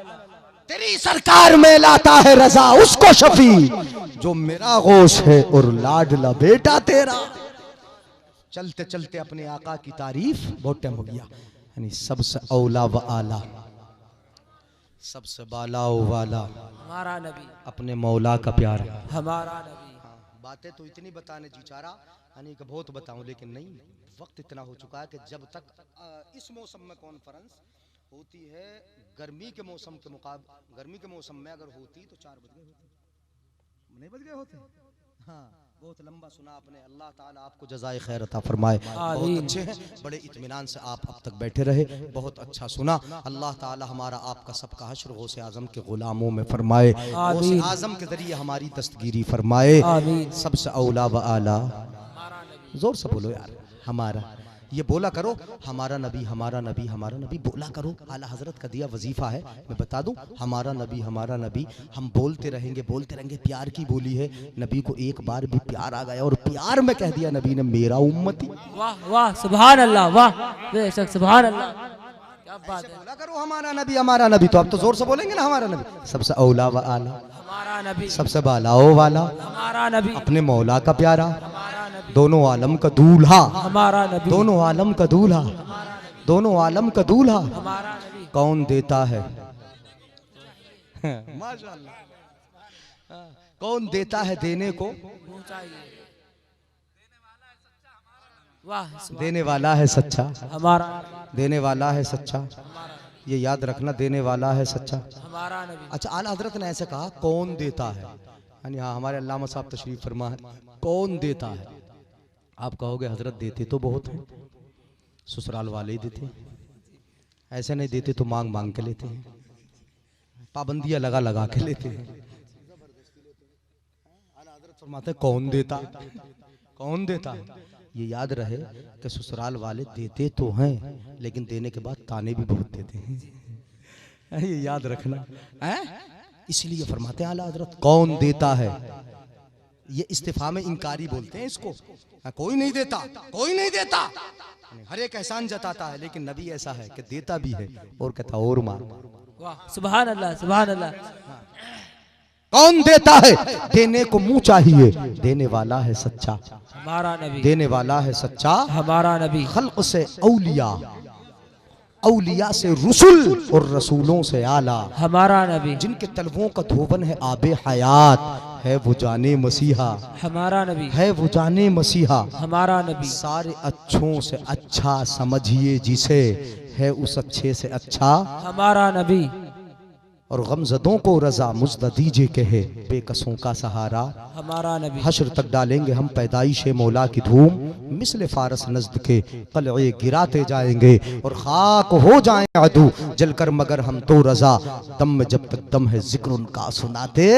तेरी सरकार में लाता है रजा उसको शफी, जो मेरा गौस है और लाडला बेटा तेरा। चलते चलते अपने आका की तारीफ, बहुत टाइम हो गया, यानी सबसे औला व आला, सबसे बाला व वाला हमारा नबी, अपने मौला का प्यारा हमारा नबी। बातें तो इतनी बताने जी चाह रहा, यानी कि बहुत बताऊं, लेकिन नहीं, वक्त इतना हो चुका है कि जब तक इस मौसम में कॉन्फ्रेंस होती है, गर्मी के मौसम के मुकाबले, गर्मी के मौसम में अगर होती तो 4 बज गए होते, नहीं बज गए होते। हाँ, बहुत लंबा सुना आपने, अल्लाह ताला आपको जज़ाए खैर अता फरमाए। बहुत अच्छे हैं, बड़े इत्मीनान से आप अब तक बैठे रहे, बहुत अच्छा सुना। अल्लाह ताला हमारा आपका सबका हश्र गौसे आजम के गुलामों में फरमाए, गौसे आजम के जरिए हमारी दस्तगीरी फरमाए। सबसे औला व आला, जोर से बोलो यार, हमारा, ये बोला करो, हमारा नबी हमारा नबी हमारा नबी बोला करो। आला हजरत का दिया वजीफा है, मैं बता दूं, हमारा नबी हमारा नबी, हम बोलते रहेंगे बोलते रहेंगे। प्यार की बोली है, नबी को एक बार भी प्यार आ गया और प्यार में कह दिया नबी ने मेरा उम्मती। वाह वाह सुभान अल्लाह, वाह बेशक सुभान अल्लाह, क्या बात है। बोला करो हमारा नबी, तो अब तो जोर से बोलेंगे ना हमारा नबी। सबसे औला व आला, हमारा नबी, सबसे बालाओ वाला, हमारा नबी, अपने मौला का प्यारा, दोनों आलम का दूल्हा, हमारा नबी, दोनों आलम का दूल्हा, दोनों आलम का दूल्हा, हमारा नबी। कौन देता है माशाअल्लाह, कौन देता है देने को, वाह देने वाला है सच्चा, हमारा, देने वाला है सच्चा, ये याद रखना, देने वाला है सच्चा, हमारा नबी। अच्छा, आला हजरत ने ऐसे कहा कौन देता है, यानी हाँ, हमारे अल्लामा साहब तशरीफ फरमा है, कौन देता है। आप कहोगे हजरत देते तो बहुत हैं, ससुराल वाले ही देते हैं, ऐसे नहीं देते तो मांग मांग के लेते हैं, पाबंदियां लगा लगा के लेते हैं। हजरत फरमाते हैं कौन देता, कौन देता है। ये याद रहे कि ससुराल वाले देते तो हैं, लेकिन देने के बाद ताने भी बहुत देते हैं, ये याद रखना है। इसलिए फरमाते हैं आला हजरत कौन देता है, ये इस्तिफा में इंकारी बोलते हैं इसको, कोई नहीं देता, कोई नहीं देता, हर एक एहसान जताता है, लेकिन नबी ऐसा है कि देता भी है और कहता और मार। वाह सुभान अल्लाह, सुभान अल्लाह। कौन देता है, देने को मुंह चाहिए, देने वाला है सच्चा, हमारा नबी, देने वाला है सच्चा, हमारा नबी। खल्क से औलिया, औलिया से रसूल और रसूलों से आला, हमारा नबी, जिनके तलवों का धोवन है आबे हयात, है वो जाने मसीहा, हमारा नबी, है वो जाने मसीहा, हमारा नबी। सारे अच्छों से अच्छा समझिए जिसे, है उस अच्छे से अच्छा, हमारा नबी। और गमजदों को रजा मुज्दा दीजिए कहे, बेकसों का सहारा, हमारा नबी। हश्र तक डालेंगे हम पैदाइश मौला की धूम, मिसले फारस नज़्द के कलए गिराते जाएंगे, और खाक हो जाएं अदू जलकर मगर हम तो रजा, दम में जब तक दम है जिक्र उनका सुनाते।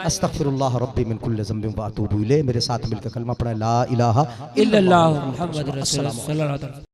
अस्तगफिरुल्लाह रब्बी मिन कुल्लि ज़ंबिन व अतूबु इलैह। मेरे साथ मिलकर कलमा पढ़े ला इलाहा इल्लल्लाह मुहम्मद रसूलुल्लाह सल्लल्लाहु अलैहि वसल्लम।